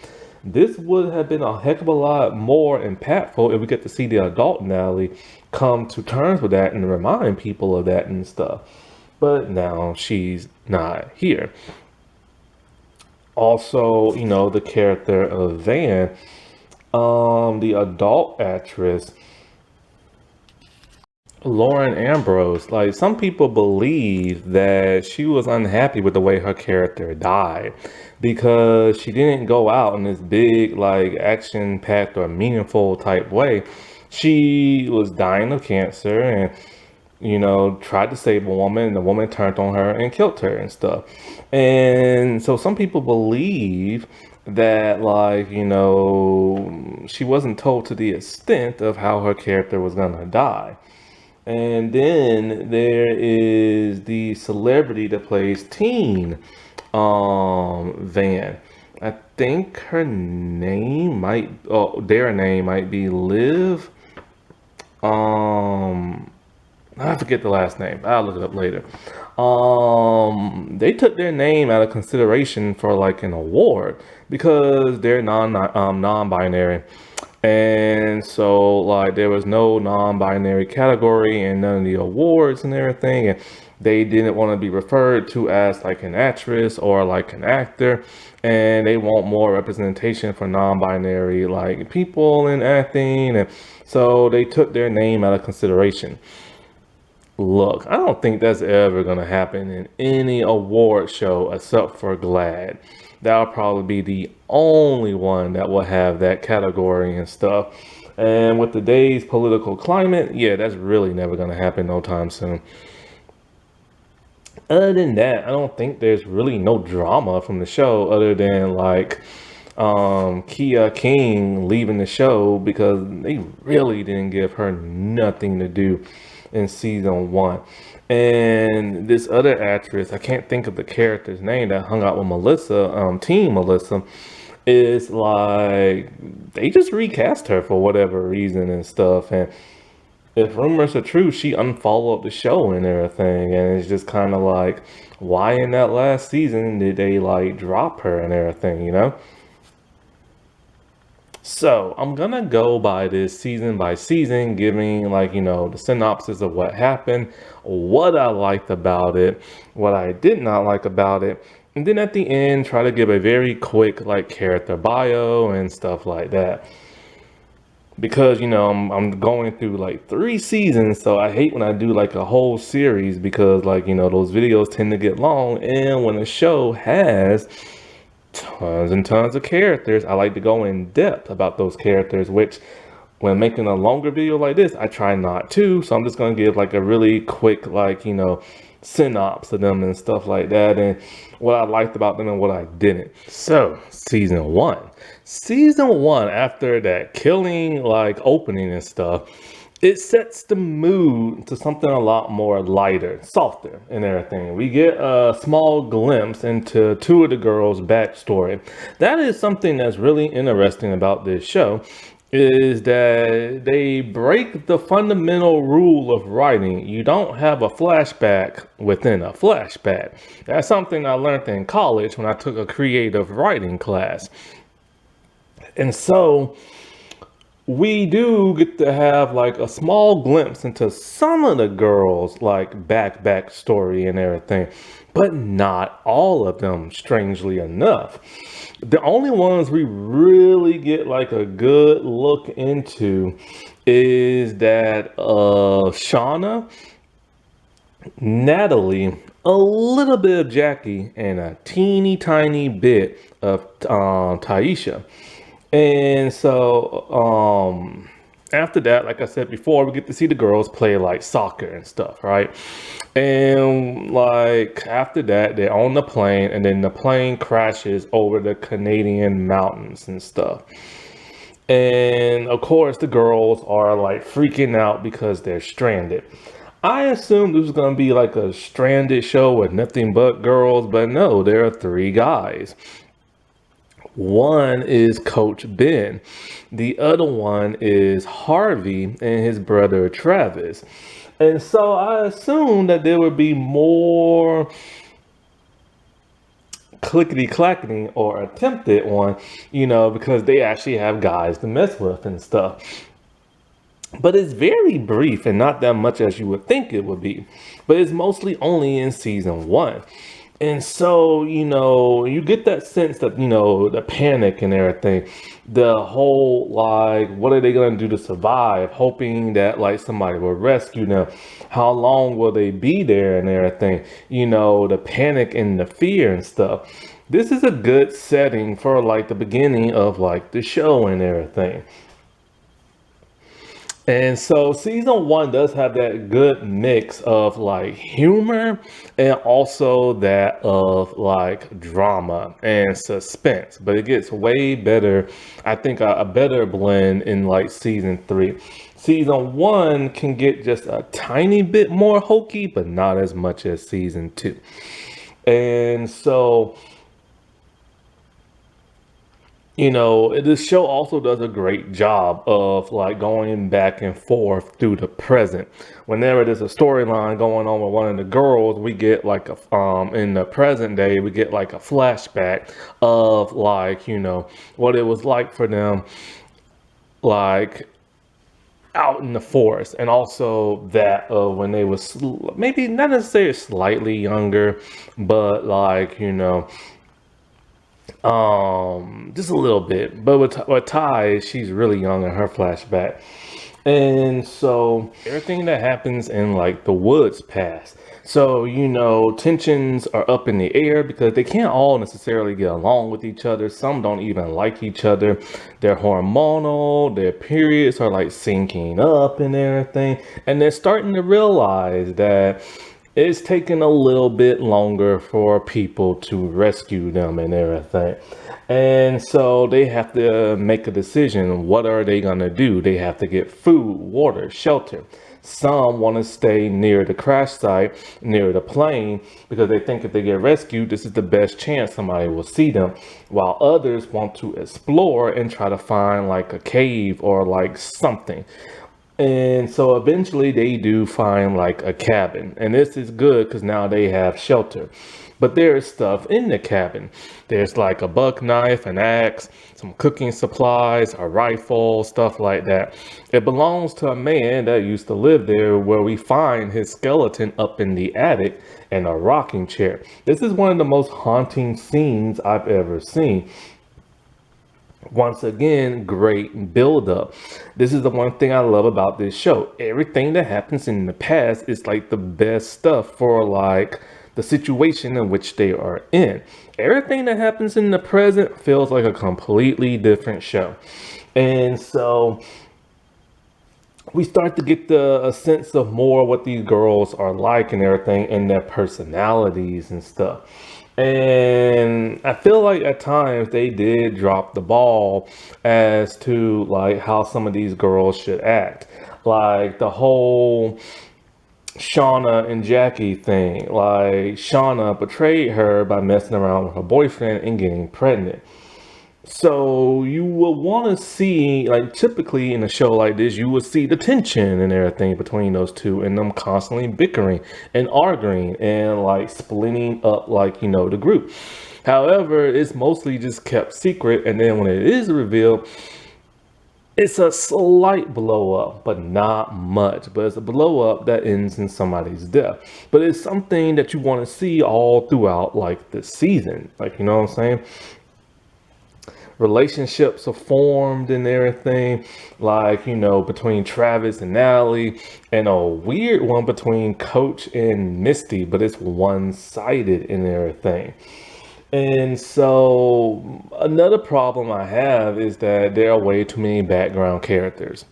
This would have been a heck of a lot more impactful if we get to see the adult Natalie come to terms with that and remind people of that and stuff. But now she's not here. Also, the character of Van, the adult actress, Lauren Ambrose, like, some people believe that she was unhappy with the way her character died because she didn't go out in this big, like, action-packed or meaningful type way. She was dying of cancer and, tried to save a woman, and the woman turned on her and killed her and stuff. And so some people believe that, like, she wasn't told to the extent of how her character was gonna die. And then there is the celebrity that plays Teen Van. I think their name might be Liv. Um, I forget the last name. I'll look it up later. They took their name out of consideration for like an award because they're non-binary. And so, like, there was no non-binary category and none of the awards and everything. And they didn't want to be referred to as like an actress or like an actor. And they want more representation for non-binary like people in acting. And so they took their name out of consideration. Look, I don't think that's ever going to happen in any award show except for GLAAD. That'll probably be the only one that will have that category and stuff. And with today's political climate, yeah, that's really never going to happen no time soon. Other than that, I don't think there's really no drama from the show other than like Kia King leaving the show because they really didn't give her nothing to do in season 1. And this other actress, I can't think of the character's name, that hung out with Melissa, Team Melissa, is like, they just recast her for whatever reason and stuff. And if rumors are true, she unfollowed the show and everything. And it's just kind of like, why in that last season did they like drop her and everything, So I'm gonna go by this season by season, giving like, the synopsis of what happened, what I liked about it, what I did not like about it. And then at the end, try to give a very quick like character bio and stuff like that. Because, I'm going through like 3 seasons, so I hate when I do like a whole series because like, those videos tend to get long. And when a show has tons and tons of characters, I like to go in depth about those characters, which when making a longer video like this, I try not to. So I'm just gonna give like a really quick, like, synopsis of them and stuff like that, and what I liked about them and what I didn't. So season one. Season one, after that killing like opening and stuff, it sets the mood to something a lot more lighter, softer, and everything. We get a small glimpse into two of the girls' backstory. That is something that's really interesting about this show, is that they break the fundamental rule of writing. You don't have a flashback within a flashback. That's something I learned in college when I took a creative writing class. And so we do get to have like a small glimpse into some of the girls like back story and everything, but not all of them, strangely enough. The only ones we really get like a good look into is that Shauna, Natalie, a little bit of Jackie, and a teeny tiny bit of Taisha. And so after that, like I said before, we get to see the girls play like soccer and stuff, right? And like after that, they're on the plane, and then the plane crashes over the Canadian mountains and stuff. And of course, the girls are like freaking out because they're stranded. I assumed this was gonna be like a stranded show with nothing but girls, but no, there are 3 guys. One is Coach Ben. The other one is Harvey and his brother Travis. And so I assumed that there would be more clickety clackety or attempted one, because they actually have guys to mess with and stuff. But it's very brief and not that much as you would think it would be. But it's mostly only in season one. And so, you get that sense that, the panic and everything, the whole, like, what are they going to do to survive? Hoping that, like, somebody will rescue them. How long will they be there and everything? The panic and the fear and stuff. This is a good setting for, like, the beginning of, like, the show and everything. And so season one does have that good mix of like humor and also that of like drama and suspense, but it gets way better. I think a better blend in like season three. Season one can get just a tiny bit more hokey, but not as much as season two. And so this show also does a great job of like going back and forth through the present. Whenever there's a storyline going on with one of the girls, we get like in the present day, we get like a flashback of like, what it was like for them, like out in the forest, and also that when they was maybe not necessarily slightly younger, but like, just a little bit. But with Ty, she's really young in her flashback. And so everything that happens in like the woods past. So, tensions are up in the air because they can't all necessarily get along with each other. Some don't even like each other. They're hormonal, their periods are like syncing up and everything. And they're starting to realize that it's taking a little bit longer for people to rescue them and everything. And so they have to make a decision. What are they going to do? They have to get food, water, shelter. Some want to stay near the crash site, near the plane, because they think if they get rescued, this is the best chance somebody will see them. While others want to explore and try to find like a cave or like something. And so eventually they do find like a cabin. And this is good because now they have shelter. But there's stuff in the cabin. There's like a buck knife, an axe, some cooking supplies, a rifle, stuff like that. It belongs to a man that used to live there, where we find his skeleton up in the attic and a rocking chair. This is one of the most haunting scenes I've ever seen. Once again, great build up. This is the one thing I love about this show. Everything that happens in the past is like the best stuff for like the situation in which they are in. Everything that happens in the present feels like a completely different show. And so we start to get a sense of more what these girls are like and everything, and their personalities and stuff. And I feel like at times they did drop the ball as to like how some of these girls should act. Like the whole Shauna and Jackie thing. Like Shauna betrayed her by messing around with her boyfriend and getting pregnant. So you will want to see, like typically in a show like this, you will see the tension and everything between those two and them constantly bickering and arguing and like splitting up like, the group. However, it's mostly just kept secret. And then when it is revealed, it's a slight blow up, but not much. But it's a blow up that ends in somebody's death. But it's something that you want to see all throughout like the season. Like, you know what I'm saying? Relationships are formed and everything, like between Travis and Natalie, and a weird one between Coach and Misty, but it's one-sided and everything. And so another problem I have is that there are way too many background characters.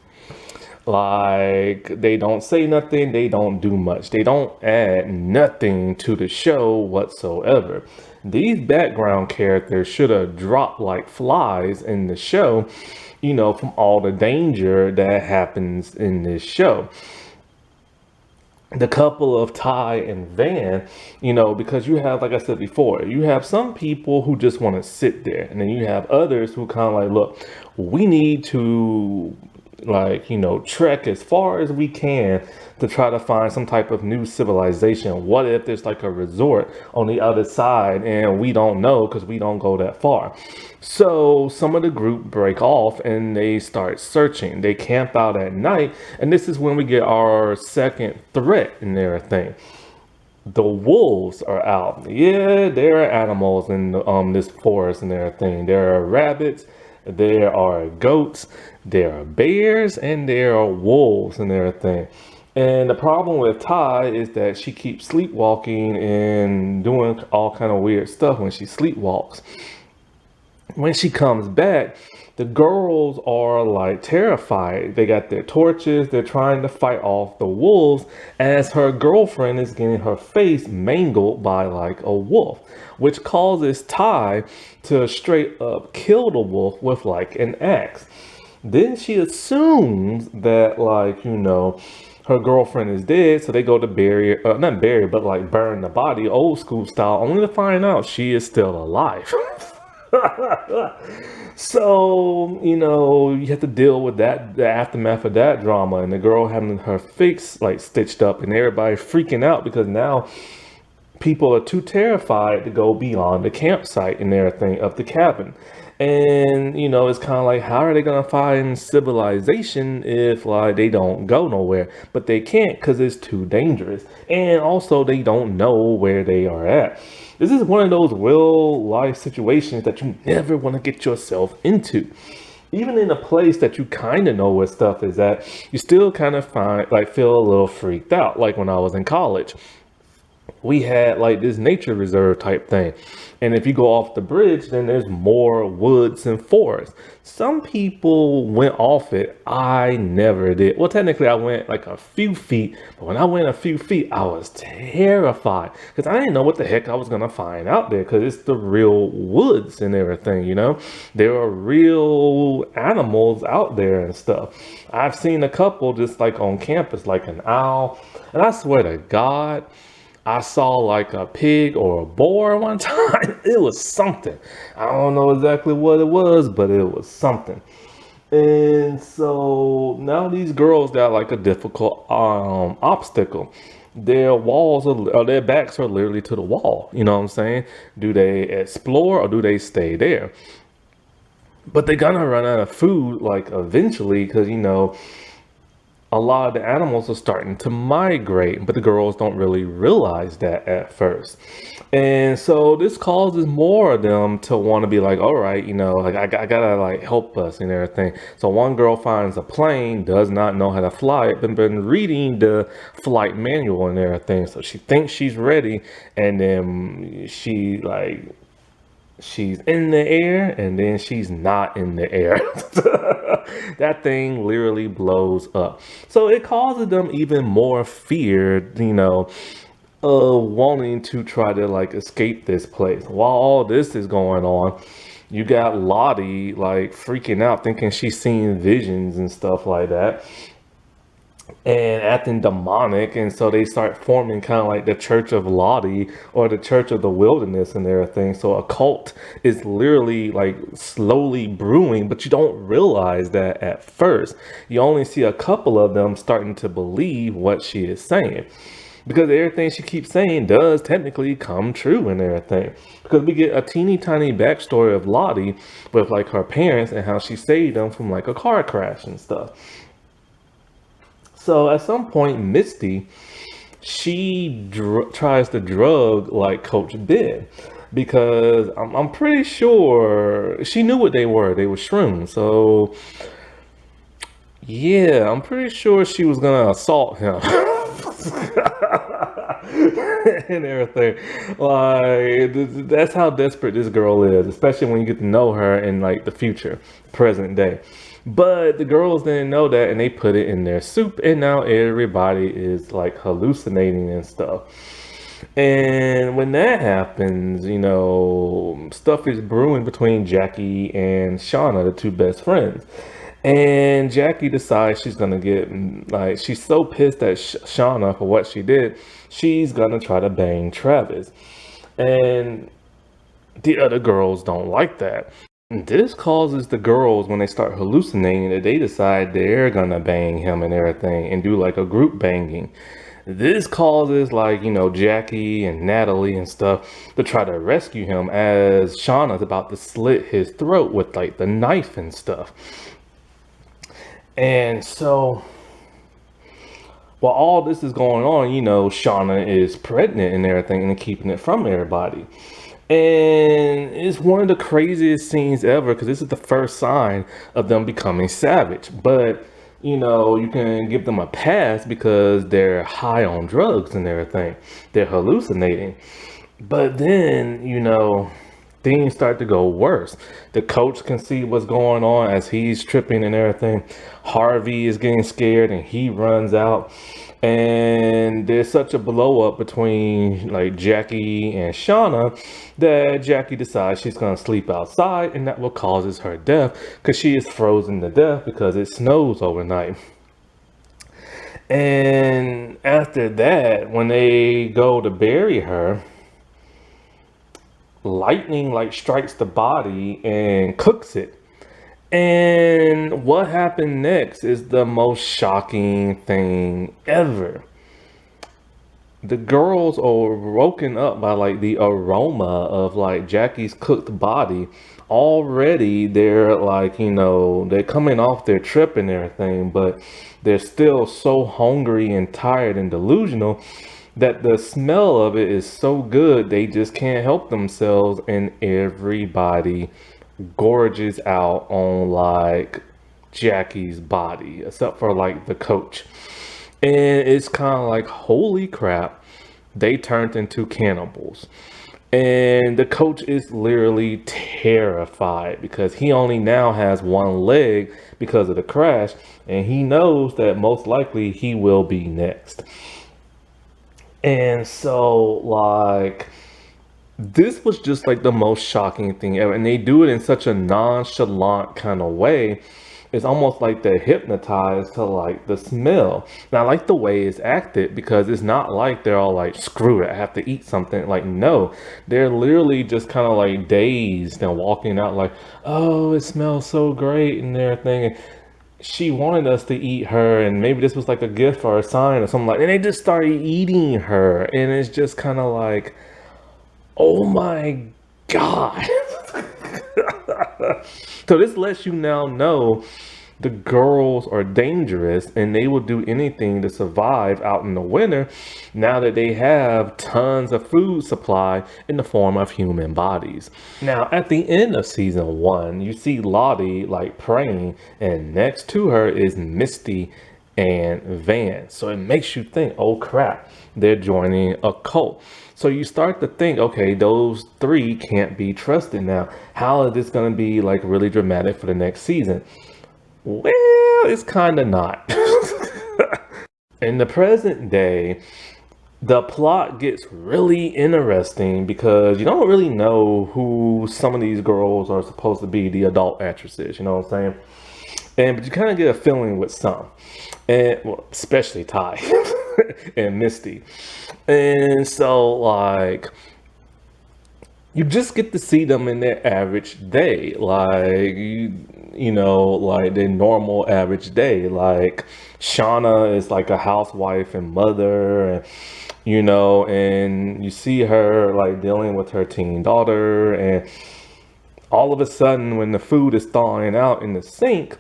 Like, they don't say nothing, they don't do much, they don't add nothing to the show whatsoever. These background characters should have dropped like flies in the show, from all the danger that happens in this show. The couple of Ty and Van, because you have, like I said before, you have some people who just want to sit there, and then you have others who kind of like, look, we need to trek as far as we can to try to find some type of new civilization. What if there's like a resort on the other side and we don't know because we don't go that far? So some of the group break off and they start searching. They camp out at night, and this is when we get our second threat and everything. The wolves are out. Yeah, there are animals in this forest and everything. There are rabbits, there are goats, there are bears, and there are wolves and everything. And the problem with Ty is that she keeps sleepwalking and doing all kind of weird stuff when she sleepwalks. When she comes back, the girls are like terrified. They got their torches. They're trying to fight off the wolves as her girlfriend is getting her face mangled by like a wolf, which causes Ty to straight up kill the wolf with like an axe. Then she assumes that her girlfriend is dead, so they go to not bury, but like burn the body, old school style, only to find out she is still alive. So, you have to deal with that, the aftermath of that drama, and the girl having her face like stitched up, and everybody freaking out because now people are too terrified to go beyond the campsite and everything of the cabin. And, it's kind of like, how are they going to find civilization if like they don't go nowhere? But they can't because it's too dangerous. And also they don't know where they are at. This is one of those real life situations that you never want to get yourself into. Even in a place that you kind of know where stuff is at, you still kind of feel a little freaked out. Like when I was in college, we had like this nature reserve type thing. And if you go off the bridge, then there's more woods and forests. Some people went off it. I never did. Well, technically I went like a few feet, but when I went a few feet, I was terrified because I didn't know what the heck I was going to find out there, because it's the real woods and everything, There are real animals out there and stuff. I've seen a couple just like on campus, like an owl. And I swear to God, I saw like a pig or a boar one time. It was something. I don't know exactly what it was, but it was something. And so now these girls got like a difficult obstacle. Their walls are, or their backs are literally to the wall. You know what I'm saying? Do they explore or do they stay there? But they're gonna run out of food like eventually, because a lot of the animals are starting to migrate, but the girls don't really realize that at first. And so this causes more of them to want to be like, all right, like I gotta like help us and everything. So one girl finds a plane, does not know how to fly it, been reading the flight manual and everything. So she thinks she's ready, and then she's in the air and then she's not in the air. That thing literally blows up. So it causes them even more fear, wanting to try to like escape this place. While all this is going on, you got Lottie like freaking out, thinking she's seeing visions and stuff like that, and acting demonic. And so they start forming kind of like the Church of Lottie or the Church of the Wilderness and everything. So a cult is literally like slowly brewing, but you don't realize that at first. You only see a couple of them starting to believe what she is saying, because everything she keeps saying does technically come true and everything. Because we get a teeny tiny backstory of Lottie with like her parents and how she saved them from like a car crash and stuff. So at some point, Misty, she tries to drug like Coach Ben, because I'm pretty sure she knew what they were. They were shrooms. So yeah, I'm pretty sure she was gonna assault him. And everything. Like that's how desperate this girl is, especially when you get to know her in like the future, present day. But the girls didn't know that, and they put it in their soup, and now everybody is like hallucinating and stuff. And when that happens, stuff is brewing between Jackie and Shauna, the two best friends. And Jackie decides she's gonna get like, she's so pissed at Shauna for what she did, she's gonna try to bang Travis. And the other girls don't like that. This causes the girls, when they start hallucinating, that they decide they're gonna bang him and everything and do like a group banging. This causes like, Jackie and Natalie and stuff to try to rescue him, as Shauna's about to slit his throat with like the knife and stuff. And so while all this is going on, Shauna is pregnant and everything and keeping it from everybody. And it's one of the craziest scenes ever, because this is the first sign of them becoming savage. But, you can give them a pass because they're high on drugs and everything. They're hallucinating. But then, things start to go worse. The coach can see what's going on as he's tripping and everything. Harvey is getting scared and he runs out. And there's such a blow up between like Jackie and Shauna that Jackie decides she's gonna sleep outside, and that what causes her death, because she is frozen to death because it snows overnight. And after that, when they go to bury her, lightning like strikes the body and cooks it. And what happened next is the most shocking thing ever. The girls are woken up by like the aroma of like Jackie's cooked body. Already they're like, they're coming off their trip and everything, but they're still so hungry and tired and delusional that the smell of it is so good they just can't help themselves, and everybody gorges out on like Jackie's body except for like the coach. And it's kind of like, holy crap, they turned into cannibals. And the coach is literally terrified because he only now has one leg because of the crash, and he knows that most likely he will be next. And so like, this was just like the most shocking thing ever. And they do it in such a nonchalant kind of way. It's almost like they're hypnotized to like the smell. And I like the way it's acted because it's not like they're all like, screw it, I have to eat something. Like, no, they're literally just kind of like dazed and walking out like, oh, it smells so great and everything. And she wanted us to eat her, and maybe this was like a gift or a sign or something like. And they just started eating her, and it's just kind of like, oh my god. So this lets you now know the girls are dangerous and they will do anything to survive out in the winter now that they have tons of food supply in the form of human bodies. Now, at the end of season 1, you see Lottie like praying, and next to her is Misty and Van. So it makes you think, oh crap, they're joining a cult. So you start to think, okay, those three can't be trusted now. How is this going to be like really dramatic for the next season? Well, it's kind of not. In the present day, the plot gets really interesting because you don't really know who some of these girls are supposed to be, the adult actresses, you know what I'm saying? But you kind of get a feeling with some, and well, especially Ty and Misty. And so like you just get to see them in their average day, like you know, like their normal average day. Like Shauna is like a housewife and mother, and you know, and you see her like dealing with her teen daughter, and all of a sudden when the food is thawing out in the sink,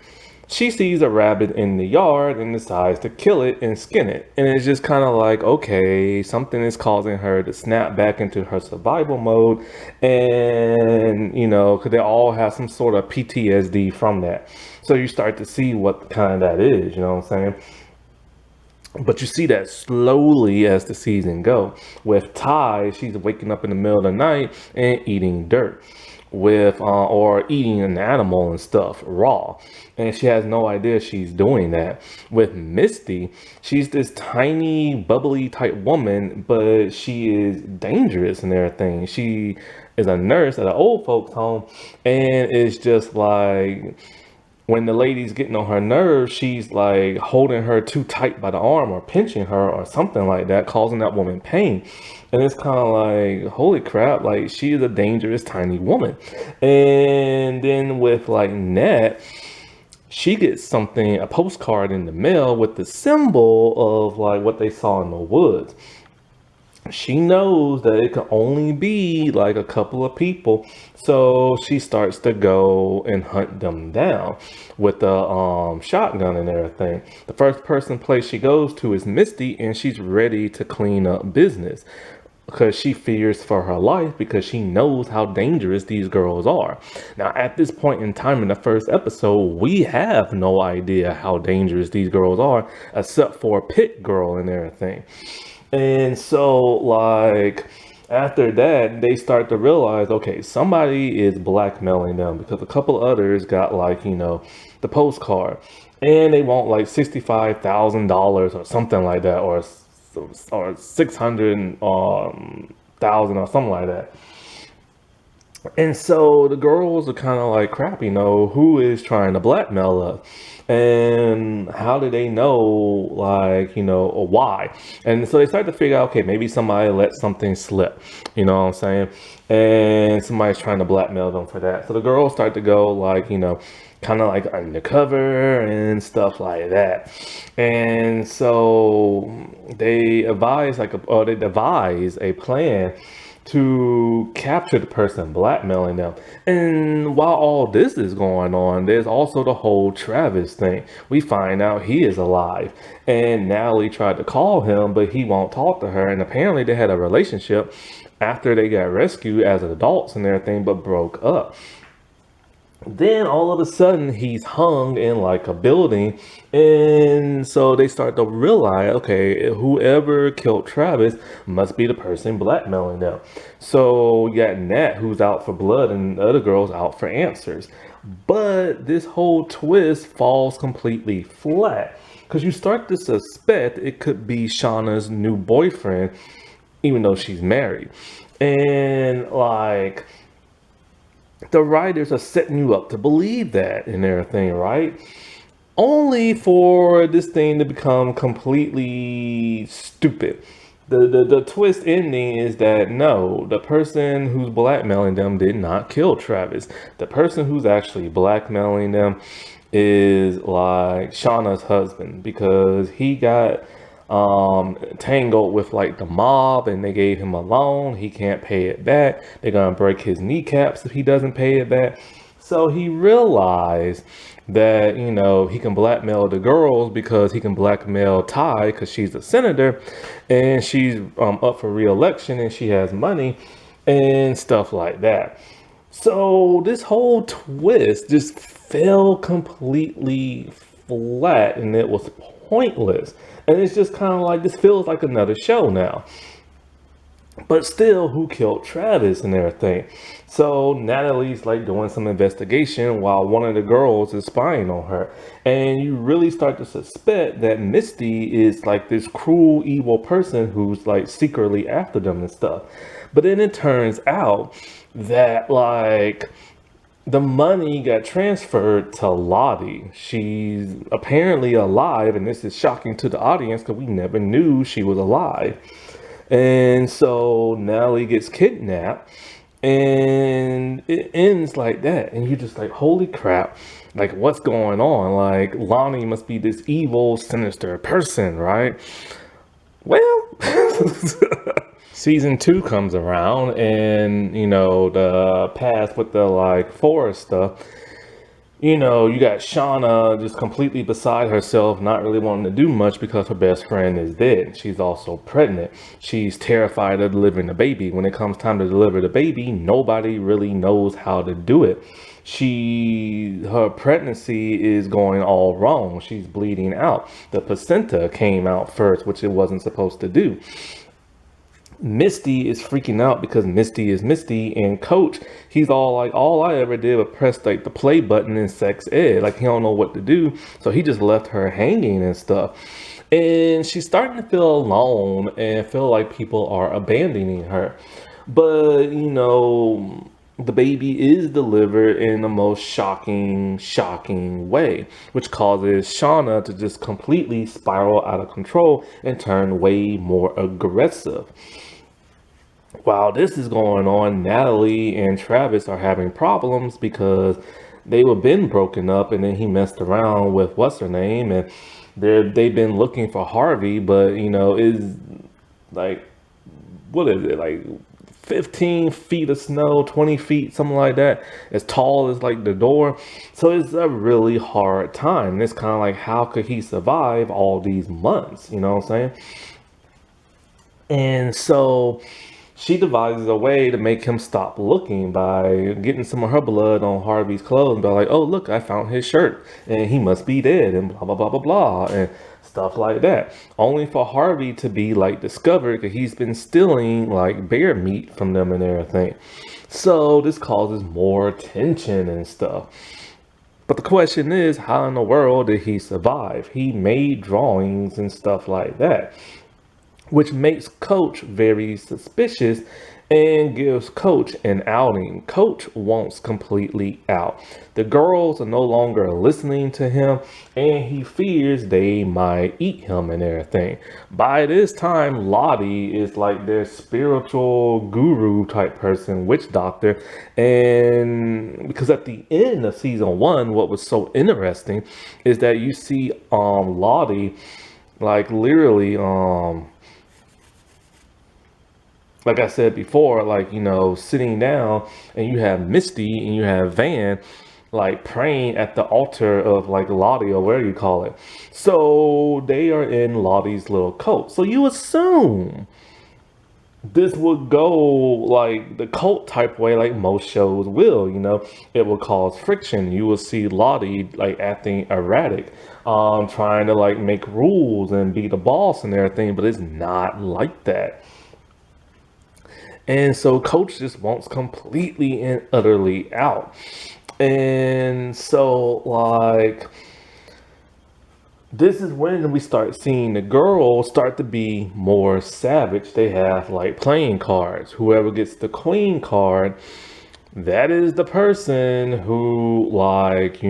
she sees a rabbit in the yard and decides to kill it and skin it. And it's just kind of like, okay, something is causing her to snap back into her survival mode. And, you know, because they all have some sort of PTSD from that. So you start to see what kind that is, you know what I'm saying? But you see that slowly as the season go. With Ty, she's waking up in the middle of the night and eating dirt with or eating an animal and stuff raw, and she has no idea she's doing that. With Misty, she's this tiny bubbly type woman, but she is dangerous and everything. She is a nurse at an old folks home, and it's just like when the lady's getting on her nerves, she's like holding her too tight by the arm or pinching her or something like that, causing that woman pain. And it's kind of like, holy crap, like she is a dangerous tiny woman. And then with like Nat, she gets something, a postcard in the mail with the symbol of like what they saw in the woods. She knows that it can only be like a couple of people, so she starts to go and hunt them down with a shotgun and everything. The first place she goes to is Misty, and she's ready to clean up business because she fears for her life because she knows how dangerous these girls are. Now, at this point in time in the first episode, we have no idea how dangerous these girls are except for Pit Girl and everything. And so, like, after that, they start to realize, okay, somebody is blackmailing them because a couple others got, like, you know, the postcard. And they want, like, $65,000 or something like that, or 600,000 or something like that. And so the girls are kind of like, crap, you know, who is trying to blackmail us? And how do they know, like, you know, or why? And so they start to figure out, okay, maybe somebody let something slip, you know what I'm saying? And somebody's trying to blackmail them for that. So the girls start to go, like, you know, kind of like undercover and stuff like that. And so they they devise a plan to capture the person blackmailing them. And while all this is going on, there's also the whole Travis thing. We find out he is alive, and Natalie tried to call him, but he won't talk to her. And apparently they had a relationship after they got rescued as adults and everything, but broke up. Then all of a sudden he's hung in like a building, and so they start to realize, okay, whoever killed Travis must be the person blackmailing them. So you got Nat, who's out for blood, and the other girl's out for answers. But this whole twist falls completely flat because you start to suspect it could be Shauna's new boyfriend, even though she's married. And like the writers are setting you up to believe that and everything, right? Only for this thing to become completely stupid. The twist ending is that no, the person who's blackmailing them did not kill Travis. The person who's actually blackmailing them is like Shauna's husband, because he got tangled with like the mob and they gave him a loan. He can't pay it back. They're gonna break his kneecaps if he doesn't pay it back. So he realized that, he can blackmail the girls because he can blackmail Ty because she's a senator and she's up for re-election and she has money and stuff like that. So this whole twist just fell completely flat and it was pointless. And it's just kind of like, this feels like another show now. But still, who killed Travis and everything? So Natalie's like doing some investigation while one of the girls is spying on her. And you really start to suspect that Misty is like this cruel, evil person who's like secretly after them and stuff. But then it turns out that like the money got transferred to Lottie. She's apparently alive, and this is shocking to the audience because we never knew she was alive. And so Nellie gets kidnapped and it ends like that. And you're just like, holy crap, like what's going on? Like Lonnie must be this evil, sinister person, right? Well, season 2 comes around and, the past with the like forest stuff. You got Shauna just completely beside herself, not really wanting to do much because her best friend is dead. She's also pregnant. She's terrified of delivering the baby. When it comes time to deliver the baby, nobody really knows how to do it. Her pregnancy is going all wrong. She's bleeding out. The placenta came out first, which it wasn't supposed to do. Misty is freaking out because Misty is Misty, and Coach, he's all like, all I ever did was press like the play button in sex ed. Like he don't know what to do. So he just left her hanging and stuff. And she's starting to feel alone and feel like people are abandoning her. But, the baby is delivered in the most shocking way, which causes Shauna to just completely spiral out of control and turn way more aggressive. While this is going on, Natalie and Travis are having problems because they were been broken up and then he messed around with what's her name, and they've been looking for Harvey, but is like, what is it, like 15 feet of snow, 20 feet, something like that, as tall as like the door. So it's a really hard time. It's kind of like, how could he survive all these months? You know what I'm saying? And so she devises a way to make him stop looking by getting some of her blood on Harvey's clothes and be like, oh, look, I found his shirt and he must be dead and blah, blah, blah, blah, blah, and stuff like that. Only for Harvey to be like discovered because he's been stealing like bear meat from them and everything. So this causes more tension and stuff. But the question is, how in the world did he survive? He made drawings and stuff like that, which makes Coach very suspicious and gives Coach an outing. Coach wants completely out. The girls are no longer listening to him, and he fears they might eat him and everything. By this time, Lottie is like their spiritual guru type person, witch doctor. And because at the end of season 1, what was so interesting is that you see Lottie like literally like I said before, like, sitting down and you have Misty and you have Van like praying at the altar of like Lottie or whatever you call it. So they are in Lottie's little cult. So you assume this would go like the cult type way, like most shows will, it will cause friction. You will see Lottie like acting erratic, trying to like make rules and be the boss and everything, but it's not like that. And so Coach just wants completely and utterly out. And so like, this is when we start seeing the girls start to be more savage. They have like playing cards. Whoever gets the queen card that is the person who, like,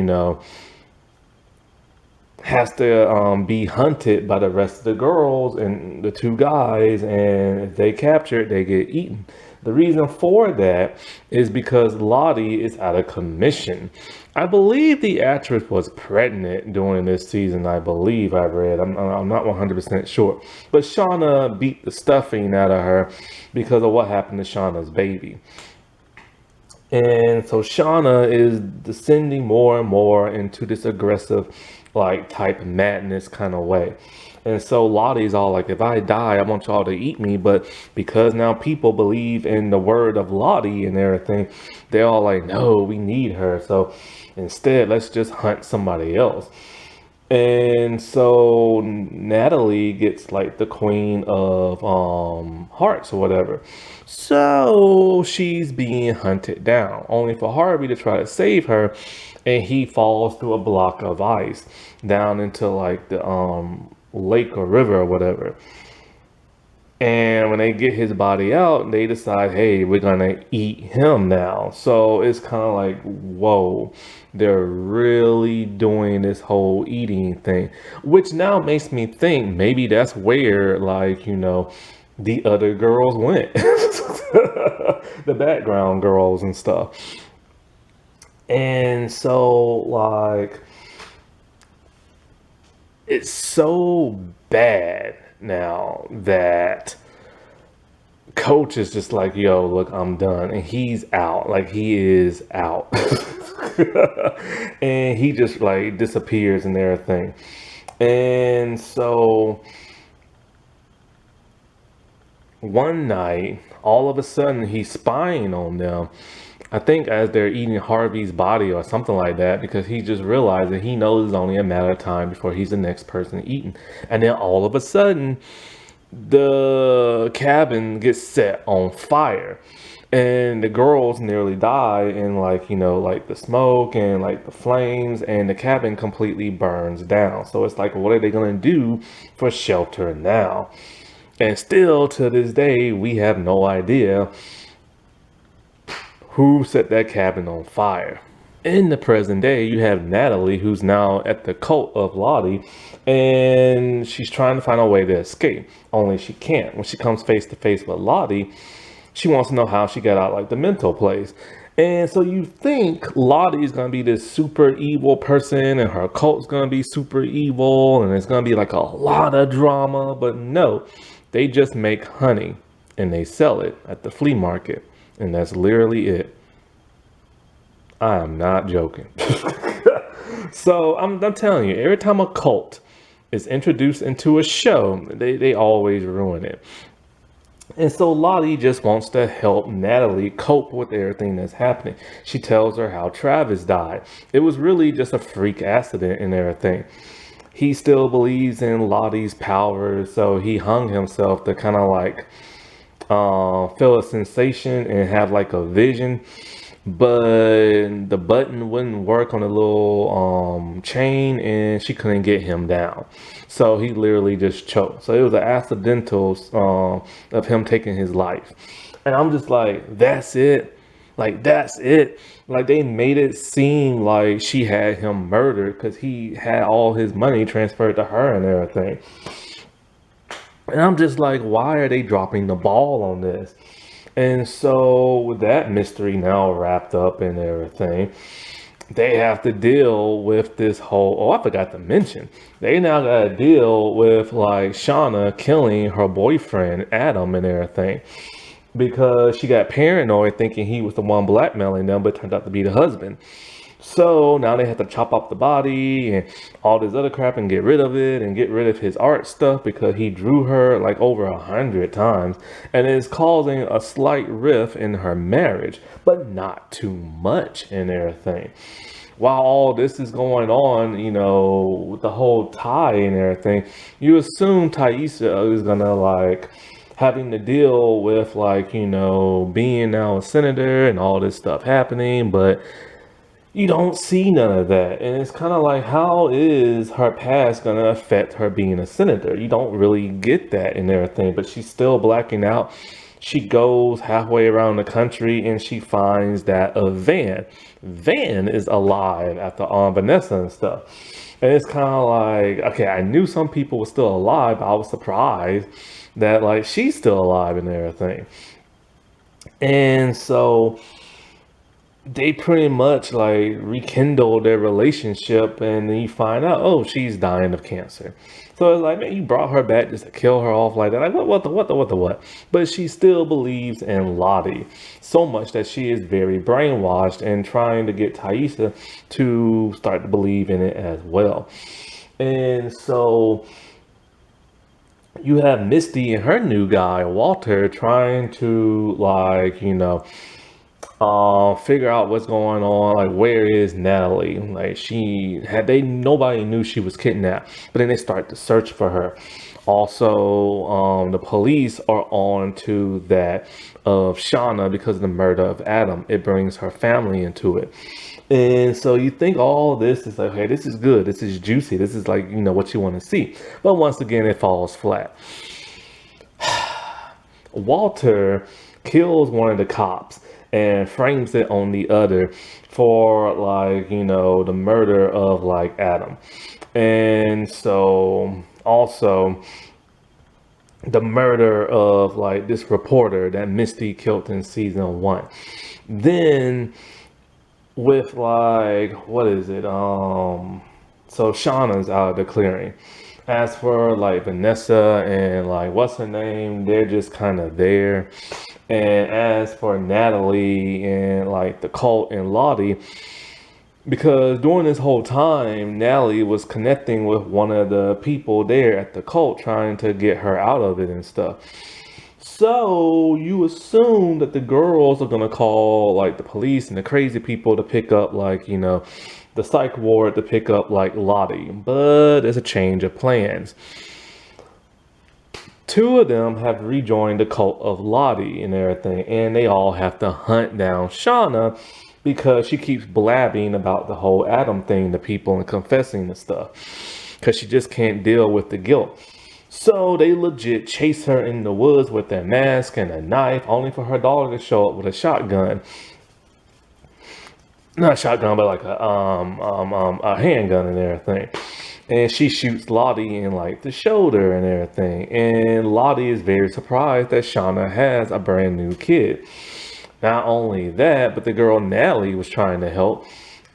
has to be hunted by the rest of the girls and the two guys, and if they capture it, they get eaten. The reason for that is because Lottie is out of commission. I believe the actress was pregnant during this season. I believe I read. I'm not 100% sure, but Shauna beat the stuffing out of her because of what happened to Shauna's baby. And so Shauna is descending more and more into this aggressive, like, type madness kind of way. And so Lottie's all like, if I die, I want y'all to eat me. But because now people believe in the word of Lottie and everything, they're all like, no, we need her. So instead, let's just hunt somebody else. And so Natalie gets like the queen of hearts or whatever. So she's being hunted down, only for Harvey to try to save her, and he falls through a block of ice down into like the lake or river or whatever. And when they get his body out, they decide, hey, we're gonna eat him now. So it's kind of like, whoa, they're really doing this whole eating thing, which now makes me think maybe that's where, like, the other girls went, the background girls and stuff. And so, like, it's so bad now that coach is just like, yo, look, I'm done. And he's out. Like, he is out. And he just like disappears and everything. And so one night, all of a sudden, he's spying on them. I think as they're eating Harvey's body or something like that, because he just realized that he knows it's only a matter of time before he's the next person eaten. And then all of a sudden, the cabin gets set on fire. And the girls nearly die in, like, like the smoke and like the flames, and the cabin completely burns down. So it's like, what are they going to do for shelter now? And still to this day, we have no idea who set that cabin on fire. In the present day, you have Natalie, who's now at the cult of Lottie, and she's trying to find a way to escape. Only she can't. When she comes face to face with Lottie, she wants to know how she got out, like, the mental place. And so you think Lottie's gonna be this super evil person, and her cult's gonna be super evil, and it's gonna be like a lot of drama, but no, they just make honey and they sell it at the flea market, and that's literally it. I am not joking. So I'm telling you, every time a cult is introduced into a show, they always ruin it. And so Lottie just wants to help Natalie cope with everything that's happening. She tells her how Travis died. It was really just a freak accident and everything. He still believes in Lottie's powers, so he hung himself to kind of like feel a sensation and have like a vision. But the button wouldn't work on the little chain, and she couldn't get him down. So he literally just choked. So it was an accidental of him taking his life. And I'm just like, that's it. Like, that's it. Like, they made it seem like she had him murdered because he had all his money transferred to her and everything. And I'm just like, why are they dropping the ball on this? And so with that mystery now wrapped up and everything, they have to deal with this whole, oh, I forgot to mention, they now got to deal with like Shauna killing her boyfriend Adam and everything, because she got paranoid thinking he was the one blackmailing them, but turned out to be the husband. So now they have to chop off the body and all this other crap and get rid of it and get rid of his art stuff because he drew her like over 100 times, and it's causing a slight rift in her marriage, but not too much and everything. While all this is going on, with the whole tie and everything, you assume Taissa is gonna like having to deal with like, being now a senator and all this stuff happening, but you don't see none of that. And it's kind of like, how is her past going to affect her being a senator? You don't really get that and everything, but she's still blacking out She goes halfway around the country and she finds that a Van is alive after Vanessa and stuff. And it's kind of like, okay, I knew some people were still alive, but I was surprised that like she's still alive and everything. And so they pretty much like rekindle their relationship, and then you find out, oh, she's dying of cancer. So it's like, man, you brought her back just to kill her off like that. Like, what? But she still believes in Lottie so much that she is very brainwashed and trying to get Taissa to start to believe in it as well. And so you have Misty and her new guy, Walter, trying to like, figure out what's going on, like where is Natalie? Like nobody knew she was kidnapped, but then they start to search for her. Also, the police are on to that of Shauna because of the murder of Adam. It brings her family into it. And so you think all this is like, hey, this is good, this is juicy, this is like, what you want to see. But once again, it falls flat. Walter kills one of the cops and frames it on the other for like, the murder of like Adam. And so also the murder of like this reporter that Misty killed in season 1. Then with like, what is it? So Shauna's out of the clearing. As for like Vanessa and like what's her name, they're just kind of there. And as for Natalie and like the cult and Lottie, because during this whole time, Natalie was connecting with one of the people there at the cult, trying to get her out of it and stuff. So you assume that the girls are gonna call like the police and the crazy people to pick up like, the psych ward to pick up like Lottie. But there's a change of plans. 2 of them have rejoined the cult of Lottie and everything, and they all have to hunt down Shauna because she keeps blabbing about the whole Adam thing to people and confessing the stuff because she just can't deal with the guilt. So they legit chase her in the woods with their mask and a knife, only for her daughter to show up with a shotgun. Not a shotgun, but like a handgun and everything. And she shoots Lottie in like the shoulder and everything. And Lottie is very surprised that Shauna has a brand new kid. Not only that, but the girl Natalie was trying to help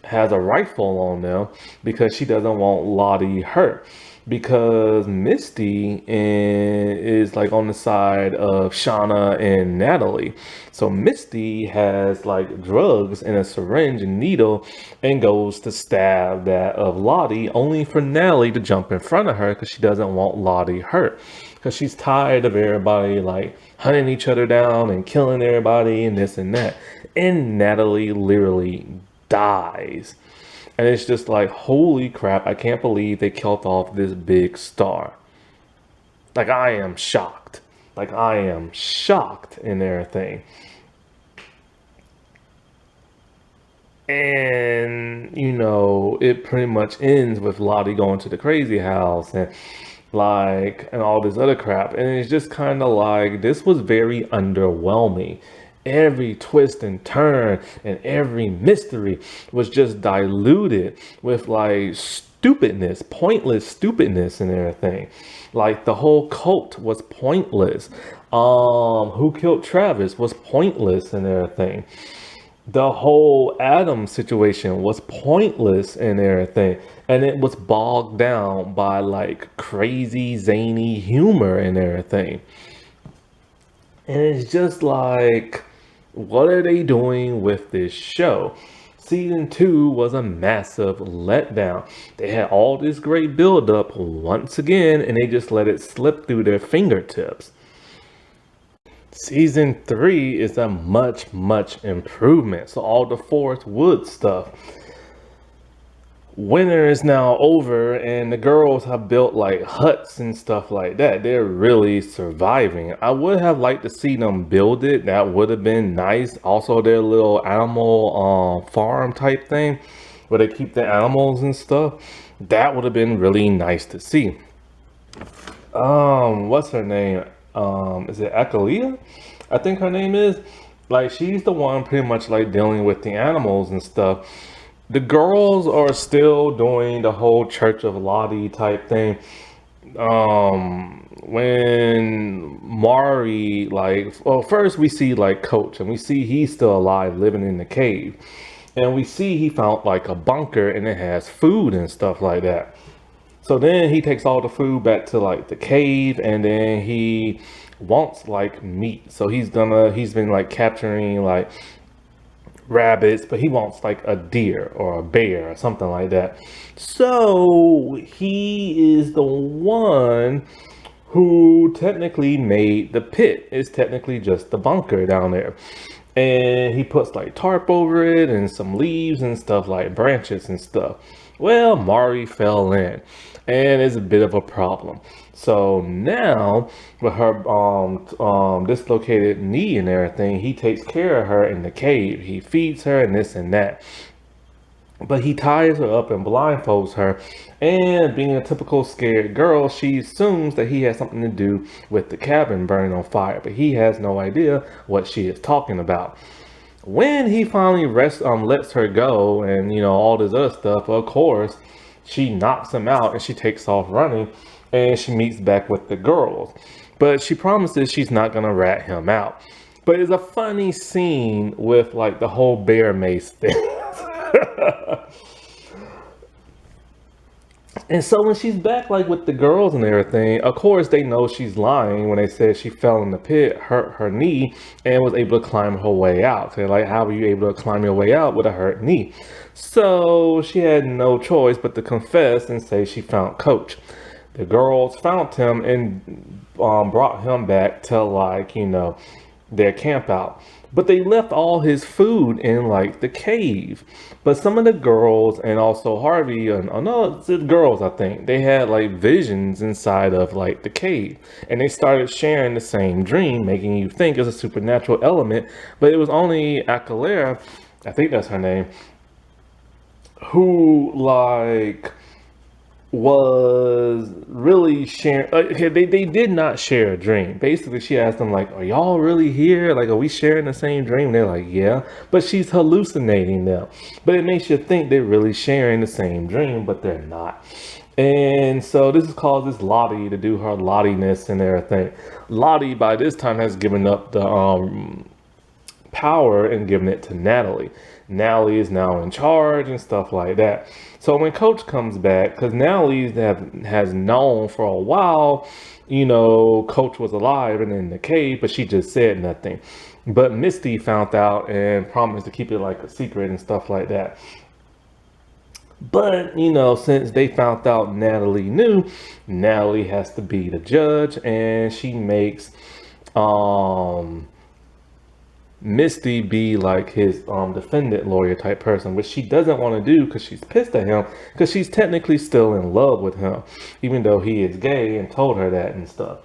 has a rifle on them because she doesn't want Lottie hurt. Because Misty is like on the side of Shauna and Natalie. So Misty has like drugs in a syringe and needle and goes to stab that of Lottie, only for Natalie to jump in front of her because she doesn't want Lottie hurt. Because she's tired of everybody like hunting each other down and killing everybody and this and that. And Natalie literally dies. And it's just like, holy crap, I can't believe they killed off this big star. Like, I am shocked. Like, I am shocked in everything. And, it pretty much ends with Lottie going to the crazy house and all this other crap. And it's just kind of like, this was very underwhelming. Every twist and turn and every mystery was just diluted with like stupidness, pointless stupidness and everything. Like the whole cult was pointless. Who killed Travis was pointless and everything. The whole Adam situation was pointless and everything. And it was bogged down by like crazy zany humor and everything. And it's just like, what are they doing with this show? Season 2 was a massive letdown. They had all this great build-up once again, and they just let it slip through their fingertips. Season 3 is a much improvement. So all the Forest Woods stuff. Winter is now over and the girls have built like huts and stuff like that. They're really surviving. I would have liked to see them build it. That would have been nice. Also their little animal farm type thing where they keep the animals and stuff. That would have been really nice to see. What's her name? Is it Akalia? I think her name is. Like, she's the one pretty much like dealing with the animals and stuff. The girls are still doing the whole Church of Lottie type thing. When Mari, like, well, first we see like Coach, and we see he's still alive living in the cave, and we see he found like a bunker and it has food and stuff like that. So then he takes all the food back to like the cave, and then he wants like meat. So he's been like capturing like rabbits, but he wants like a deer or a bear or something like that. So he is the one who technically made the pit. It's technically just the bunker down there. And he puts like tarp over it and some leaves and stuff, like branches and stuff. Well, Mari fell in, and it's a bit of a problem. So now, with her dislocated knee and everything, he takes care of her in the cave. He feeds her and this and that. But he ties her up and blindfolds her. And being a typical scared girl, she assumes that he has something to do with the cabin burning on fire. But he has no idea what she is talking about. When he finally lets her go and, all this other stuff, of course, she knocks him out and she takes off running, and she meets back with the girls. But she promises she's not going to rat him out. But it's a funny scene with like the whole bear mace thing. And so when she's back like with the girls and everything, of course they know she's lying when they said she fell in the pit, hurt her knee, and was able to climb her way out. So they're like, how were you able to climb your way out with a hurt knee? So she had no choice but to confess and say she found Coach. The girls found him and brought him back to like, their camp out. But they left all his food in like the cave. But some of the girls and also Harvey, and oh no, it's the girls, I think, they had like visions inside of like the cave. And they started sharing the same dream, making you think it's a supernatural element. But it was only Akalera, I think that's her name, who like was really sharing. They did not share a dream. Basically, she asked them like, are y'all really here? Like, are we sharing the same dream? They're like, yeah, but she's hallucinating them. But it makes you think they're really sharing the same dream, but they're not. And so this causes Lottie to do her Lottiness and everything. Lottie by this time has given up the power and giving it to Natalie. Natalie is now in charge and stuff like that. So when Coach comes back, because Natalie has known for a while, Coach was alive and in the cave, but she just said nothing. But Misty found out and promised to keep it like a secret and stuff like that. But, since they found out Natalie knew, Natalie has to be the judge, and she makes Misty be like his defendant lawyer type person, which she doesn't want to do because she's pissed at him, because she's technically still in love with him, even though he is gay and told her that and stuff.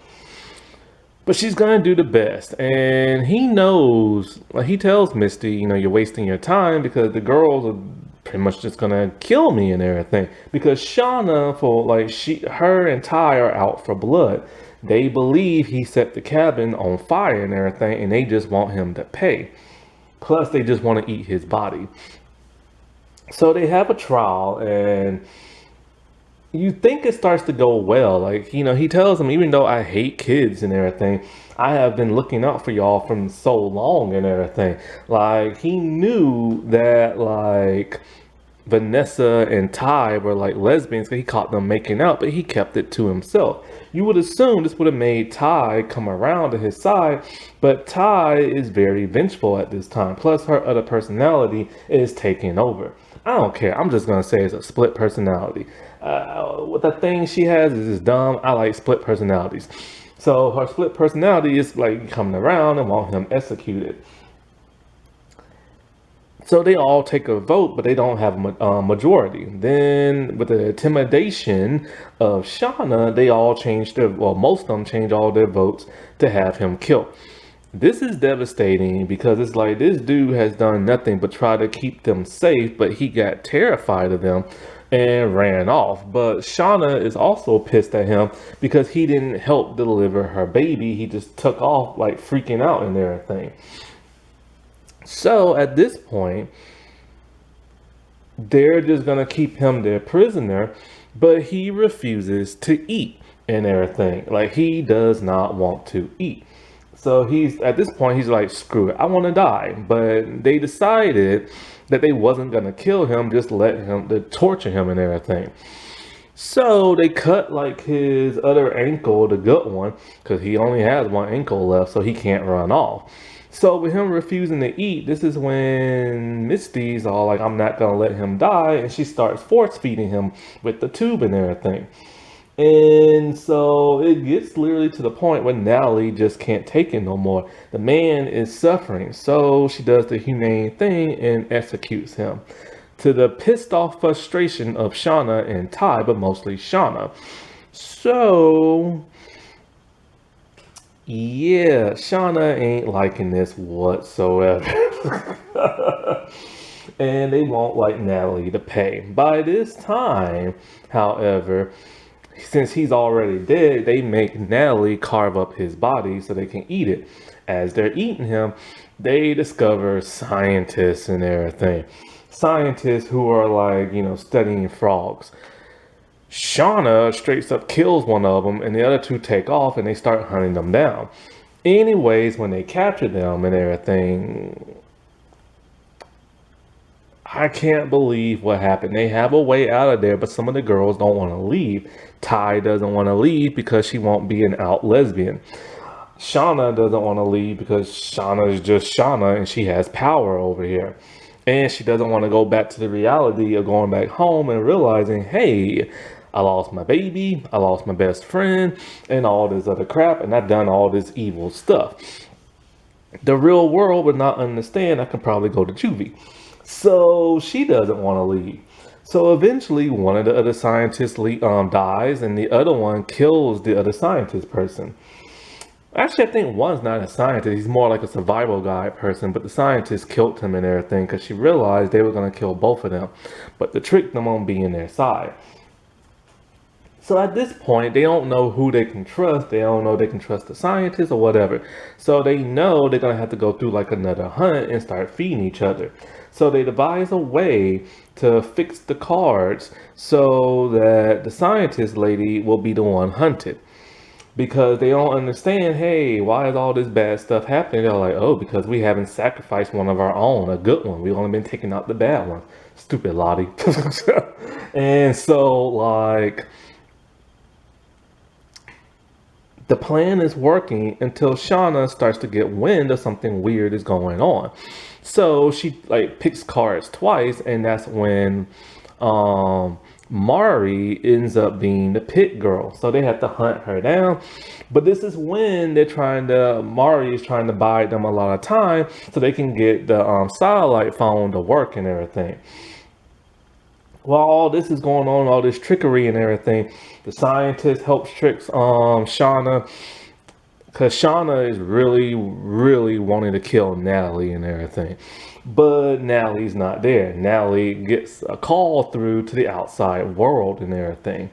But she's gonna do the best, and he knows, like he tells Misty, you're wasting your time because the girls are pretty much just gonna kill me and everything, because Shauna, for like her and Ty are out for blood. They believe he set the cabin on fire and everything, and they just want him to pay. Plus, they just want to eat his body. So they have a trial, and you think it starts to go well. Like, he tells them, even though I hate kids and everything, I have been looking out for y'all from so long and everything. Like, he knew that, like, Vanessa and Ty were like lesbians because he caught them making out, but he kept it to himself. You would assume this would have made Ty come around to his side, but Ty is very vengeful at this time. Plus, her other personality is taking over. I don't care. I'm just going to say it's a split personality. What the thing she has is dumb. I like split personalities. So her split personality is like coming around and want him executed. So they all take a vote, but they don't have a majority. Then with the intimidation of Shauna, they all changed most of them changed all their votes to have him killed. This is devastating because it's like this dude has done nothing but try to keep them safe, but he got terrified of them and ran off. But Shauna is also pissed at him because he didn't help deliver her baby. He just took off like freaking out and everything. So at this point, they're just gonna keep him their prisoner, but he refuses to eat and everything. Like he does not want to eat. So he's at this point he's like, screw it, I want to die. But they decided that they wasn't gonna kill him, just let him to torture him and everything. So they cut like his other ankle, the good one, because he only has one ankle left, so he can't run off. So with him refusing to eat, this is when Misty's all like, I'm not gonna let him die, and she starts force feeding him with the tube and everything. And so it gets literally to the point where Natalie just can't take it no more. The man is suffering, so she does the humane thing and executes him. To the pissed off frustration of Shauna and Ty, but mostly Shauna. So, yeah, Shauna ain't liking this whatsoever. And they won't like Natalie to pay. By this time, however, since he's already dead, they make Natalie carve up his body so they can eat it. As they're eating him, they discover scientists and everything. Scientists who are like, studying frogs. Shauna straight up kills one of them, and the other two take off and they start hunting them down. Anyways, when they capture them and everything, I can't believe what happened. They have a way out of there, but some of the girls don't want to leave. Ty doesn't want to leave because she won't be an out lesbian. Shauna doesn't want to leave because Shauna is just Shauna and she has power over here. And she doesn't want to go back to the reality of going back home and realizing, hey, I lost my baby, I lost my best friend, and all this other crap, and I've done all this evil stuff. The real world would not understand I can probably go to juvie. So she doesn't want to leave. So eventually one of the other scientists dies and the other one kills the other scientist person. Actually, I think one's not a scientist. He's more like a survival guide person. But the scientist killed him and everything because she realized they were going to kill both of them. But to trick them on being their side. So at this point, they don't know who they can trust. They don't know they can trust the scientist or whatever. So they know they're going to have to go through like another hunt and start feeding each other. So they devise a way to fix the cards so that the scientist lady will be the one hunted. Because they don't understand, hey, why is all this bad stuff happening? They're like, oh, because we haven't sacrificed one of our own, a good one. We've only been taking out the bad one. Stupid Lottie. And so, like, the plan is working until Shauna starts to get wind of something weird is going on. So she like picks cards twice, and that's when Mari ends up being the pit girl. So they have to hunt her down. But this is when Mari is trying to buy them a lot of time so they can get the satellite phone to work and everything. While all this is going on, all this trickery and everything, the scientist helps tricks Shauna. Because Shauna is really, really wanting to kill Natalie and everything. But Natalie's not there. Natalie gets a call through to the outside world and everything.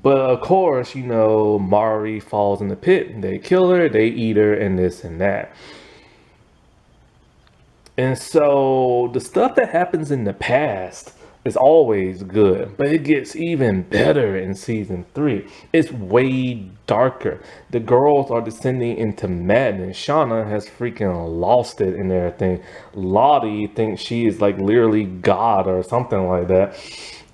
But of course, Mari falls in the pit. They kill her, they eat her, and this and that. And so the stuff that happens in the past is always good, but it gets even better in season 3. It's way darker. The girls are descending into madness. Shauna has freaking lost it and everything. Lottie thinks she is like literally God or something like that.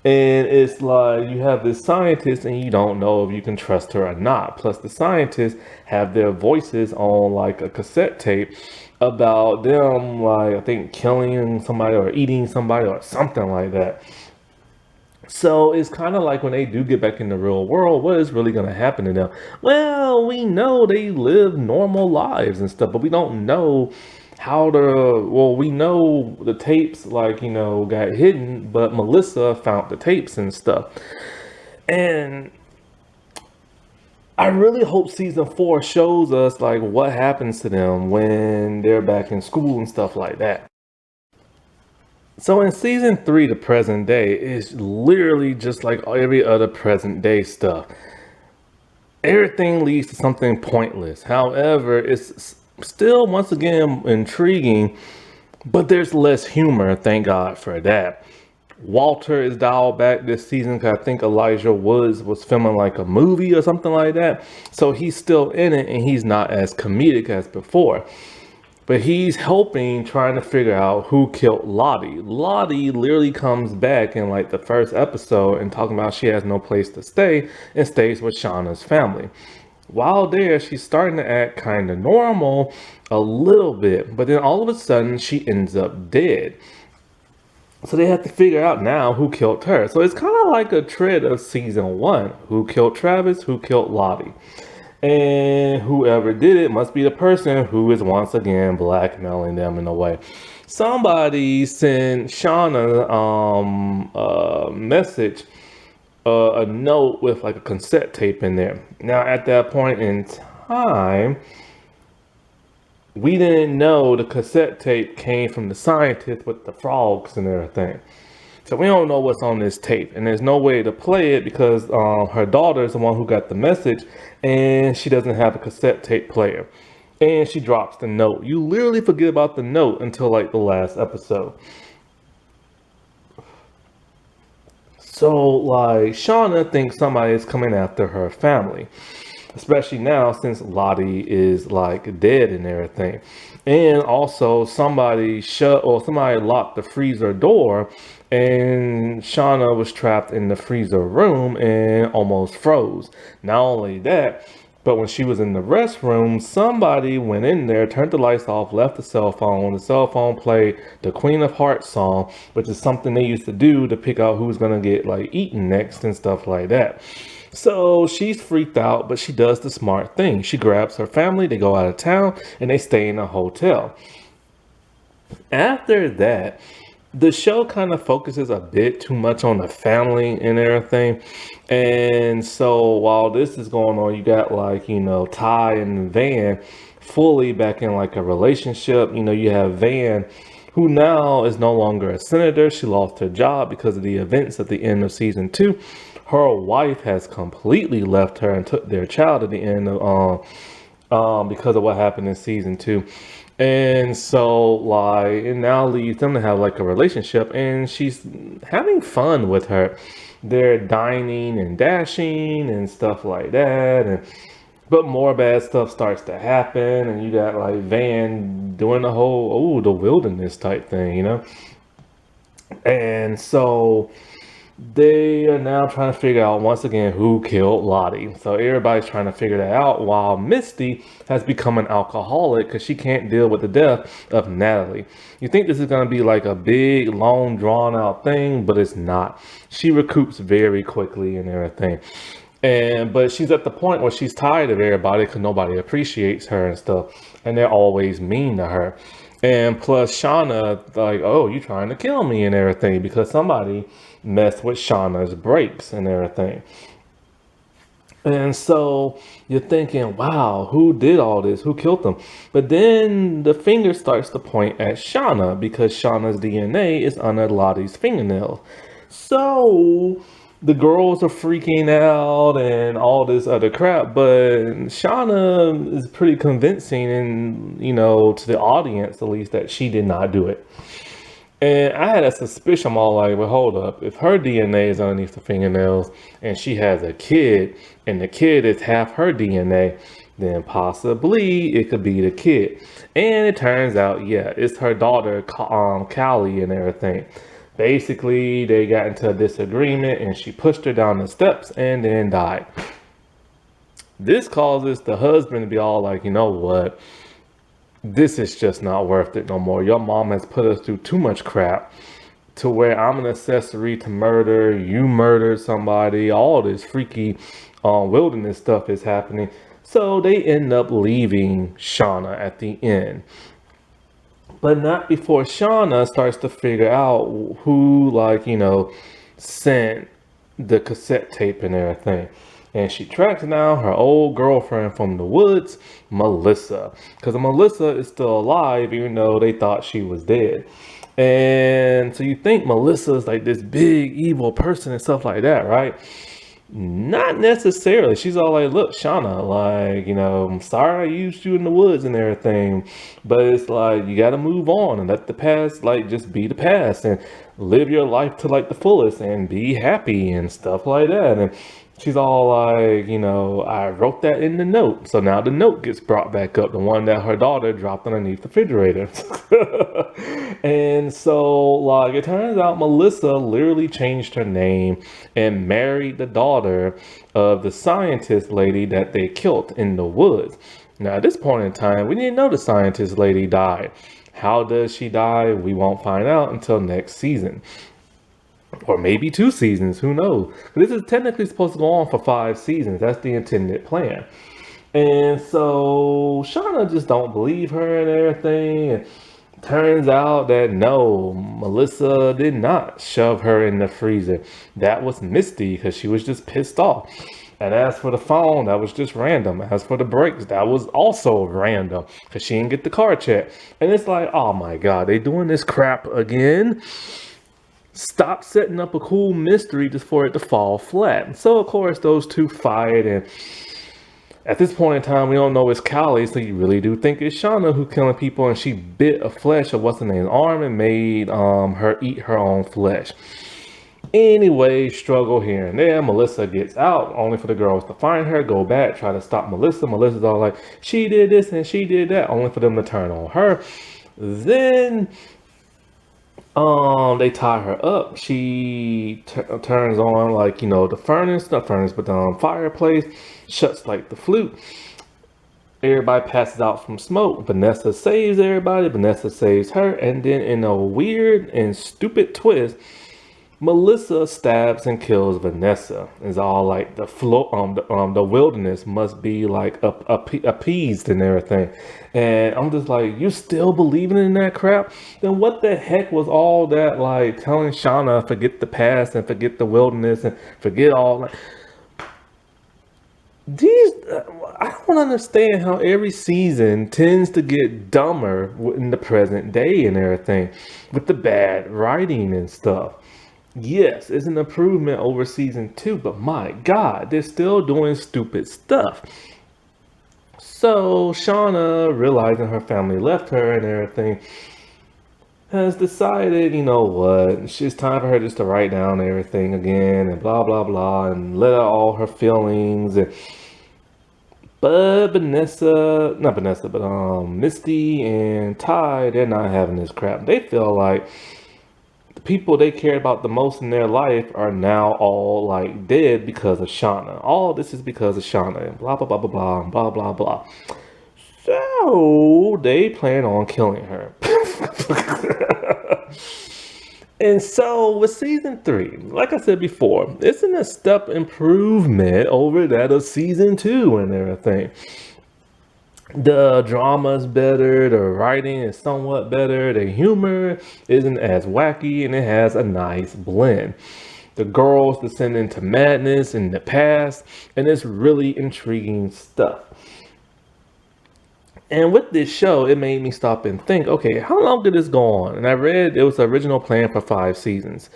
And it's like you have this scientist and you don't know if you can trust her or not. Plus the scientists have their voices on like a cassette tape about them, like I think killing somebody or eating somebody or something like that. So it's kind of like when they do get back in the real world, what is really going to happen to them? Well, we know they live normal lives and stuff, but we don't know we know the tapes got hidden, but Melissa found the tapes and stuff. And I really hope season 4 shows us like what happens to them when they're back in school and stuff like that. So in season three, the present day is literally just like every other present day stuff. Everything leads to something pointless. However, it's still once again intriguing, but there's less humor. Thank God for that. Walter is dialed back this season because I think Elijah Woods was filming like a movie or something like that. So he's still in it and he's not as comedic as before. But he's helping trying to figure out who killed Lottie. Lottie literally comes back in like the first episode and talking about she has no place to stay and stays with Shauna's family. While there, she's starting to act kind of normal a little bit, but then all of a sudden she ends up dead. So they have to figure out now who killed her. So it's kind of like a tread of season one. Who killed Travis? Who killed Lottie? And whoever did it must be the person who is once again blackmailing them in a way. Somebody sent Shauna a message, a note with like a cassette tape in there. Now at that point in time, we didn't know the cassette tape came from the scientist with the frogs and everything. So we don't know what's on this tape, and there's no way to play it because her daughter is the one who got the message, and she doesn't have a cassette tape player. And she drops the note. You literally forget about the note until like the last episode. So like Shauna thinks somebody is coming after her family, especially now since Lottie is like dead and everything. And also somebody locked the freezer door and Shauna was trapped in the freezer room and almost froze. Not only that, but when she was in the restroom, somebody went in there, turned the lights off, left the cell phone. The cell phone played the Queen of Hearts song, which is something they used to do to pick out who's gonna get like eaten next and stuff like that. So she's freaked out, but she does the smart thing. She grabs her family, they go out of town, and they stay in a hotel. After that, the show kind of focuses a bit too much on the family and everything. And so while this is going on, you got like, Ty and Van fully back in like a relationship. You have Van who now is no longer a senator. She lost her job because of the events at the end of season two. Her wife has completely left her and took their child at the end of because of what happened in season two. And so like it now leads them to have like a relationship and she's having fun with her. They're dining and dashing and stuff like that. But more bad stuff starts to happen and you got like Van doing the whole the wilderness type thing. And so they are now trying to figure out once again who killed Lottie. So everybody's trying to figure that out while Misty has become an alcoholic because she can't deal with the death of Natalie. You think this is going to be like a big, long, drawn out thing, but it's not. She recoups very quickly and everything. But she's at the point where she's tired of everybody because nobody appreciates her and stuff. And they're always mean to her. And plus Shauna, like, oh, you trying to kill me and everything because somebody messed with Shauna's brakes and everything. And so you're thinking, wow, who did all this? Who killed them? But then the finger starts to point at Shauna because Shauna's DNA is under Lottie's fingernails. So the girls are freaking out and all this other crap, but Shauna is pretty convincing and, to the audience at least that she did not do it. And I had a suspicion, I'm all like, well, hold up. If her DNA is underneath the fingernails and she has a kid and the kid is half her DNA, then possibly it could be the kid. And it turns out, yeah, it's her daughter, Callie and everything. Basically, they got into a disagreement and she pushed her down the steps and then died. This causes the husband to be all like, you know what? This is just not worth it no more. Your mom has put us through too much crap to where I'm an accessory to murder. You murdered somebody. All this freaky wilderness stuff is happening. So they end up leaving Shauna at the end. But not before Shauna starts to figure out who, sent the cassette tape and everything. And she tracks down her old girlfriend from the woods, Melissa. Because Melissa is still alive, even though they thought she was dead. And so you think Melissa's like this big evil person and stuff like that, right? Not necessarily. She's all like, look, Shauna, like, I'm sorry I used you in the woods and everything, but it's like, you got to move on and let the past, like, just be the past and live your life to like the fullest and be happy and stuff like that. And she's all like, I wrote that in the note. So now the note gets brought back up, the one that her daughter dropped underneath the refrigerator. And so, like, it turns out Melissa literally changed her name and married the daughter of the scientist lady that they killed in the woods. Now, at this point in time, we didn't know the scientist lady died. How does she die? We won't find out until next season. Or maybe 2 seasons, who knows? This is technically supposed to go on for 5 seasons. That's the intended plan. And so Shauna just don't believe her and everything. And turns out that no, Melissa did not shove her in the freezer. That was Misty because she was just pissed off. And as for the phone, that was just random. As for the brakes, that was also random because she didn't get the car check. And it's like, oh my God, they doing this crap again? Stop setting up a cool mystery just for it to fall flat. So of course those two fight, and at this point in time we don't know it's Callie, so you really do think it's Shauna who's killing people, and she bit a flesh of what's her name's arm and made her eat her own flesh. Anyway, struggle here and there. Melissa gets out, only for the girls to find her, go back, try to stop Melissa. Melissa's all like, she did this and she did that, only for them to turn on her. Then they tie her up. She turns on like the furnace, not furnace, but the fireplace. Shuts like the flute. Everybody passes out from smoke. Vanessa saves everybody. Vanessa saves her, and then in a weird and stupid twist, Melissa stabs and kills Vanessa. It's all like the wilderness must be like appeased and everything. And I'm just like, you still believing in that crap? Then what the heck was all that like telling Shauna forget the past and forget the wilderness and forget all that? I don't understand how every season tends to get dumber in the present day and everything with the bad writing and stuff. Yes, it's an improvement over season 2, but my God, they're still doing stupid stuff. So Shauna, realizing her family left her and everything, has decided, you know what, it's time for her just to write down everything again and blah, blah, blah, and let out all her feelings. But Misty and Ty, they're not having this crap. They feel like the people they cared about the most in their life are now all like dead because of Shauna. All this is because of Shauna and blah, blah, blah, blah, blah, and blah, blah, blah. So they plan on killing her. And so with season 3, like I said before, it's a step improvement over that of season 2 and everything. The drama's better, the writing is somewhat better, the humor isn't as wacky, and it has a nice blend. The girls descend into madness in the past, and it's really intriguing stuff. And with this show, it made me stop and think, okay, how long did this go on? And I read it was the original plan for 5 seasons.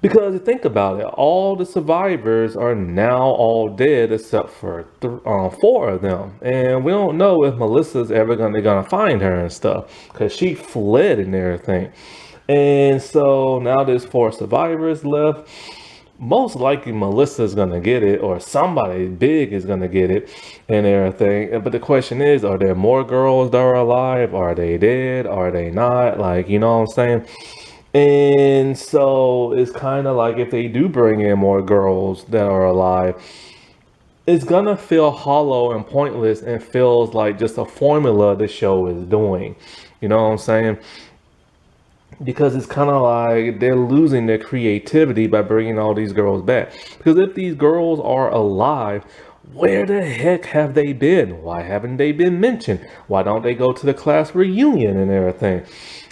Because think about it, all the survivors are now all dead except for 4 of them. And we don't know if Melissa's ever gonna find her and stuff, because she fled and everything. And so now there's 4 survivors left. Most likely Melissa's gonna get it, or somebody big is gonna get it and everything. But the question is, are there more girls that are alive? Are they dead? Are they not? Like, you know what I'm saying? And so it's kind of like if they do bring in more girls that are alive, it's gonna feel hollow and pointless and feels like just a formula the show is doing. You know what I'm saying? Because it's kind of like they're losing their creativity by bringing all these girls back. Because if these girls are alive, where the heck have they been? Why haven't they been mentioned? Why don't they go to the class reunion and everything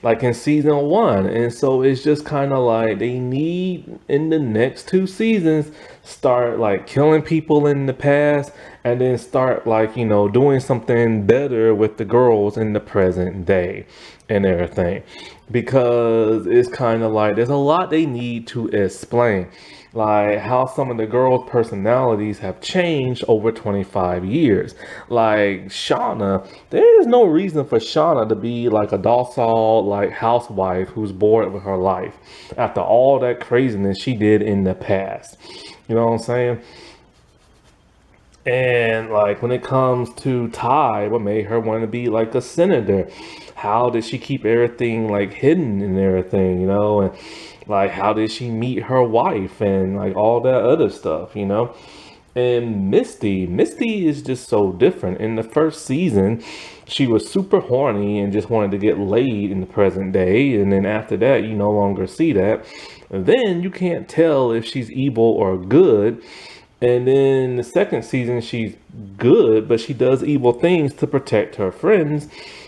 like in season 1? And so it's just kind of like they need in the next 2 seasons start like killing people in the past, and then start like doing something better with the girls in the present day and everything. because it's kind of like there's a lot they need to explain, like how some of the girls' personalities have changed over 25 years. Like Shauna, there's no reason for Shauna to be like a docile like housewife who's bored with her life after all that craziness she did in the past. You know what I'm saying? And like when it comes to Ty, what made her want to be like a senator? How did she keep everything like hidden and everything, And like how did she meet her wife and like all that other stuff? And Misty is just so different. In the first season, she was super horny and just wanted to get laid in the present day. And then after that, you no longer see that. And then you can't tell if she's evil or good. And then the second season, she's good, but she does evil things to protect her friends.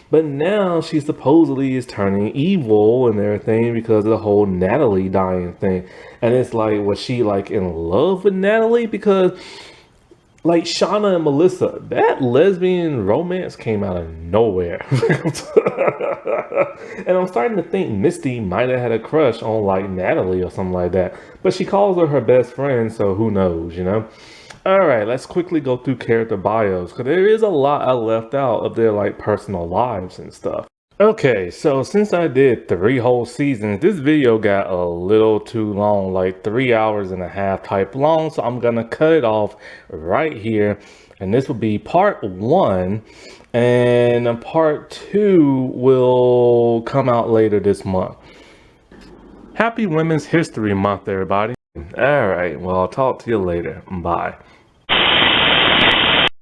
But now she supposedly is turning evil and everything because of the whole Natalie dying thing. And it's like, was she like in love with Natalie? Because like Shauna and Melissa, that lesbian romance came out of nowhere. And I'm starting to think Misty might have had a crush on like Natalie or something like that. But she calls her best friend, so who knows? All right, let's quickly go through character bios because there is a lot I left out of their like personal lives and stuff. Okay, so since I did 3 whole seasons, this video got a little too long, like 3 hours and a half type long. So I'm gonna cut it off right here. And this will be part 1. And part 2 will come out later this month. Happy Women's History Month, everybody. All right, well, I'll talk to you later. Bye.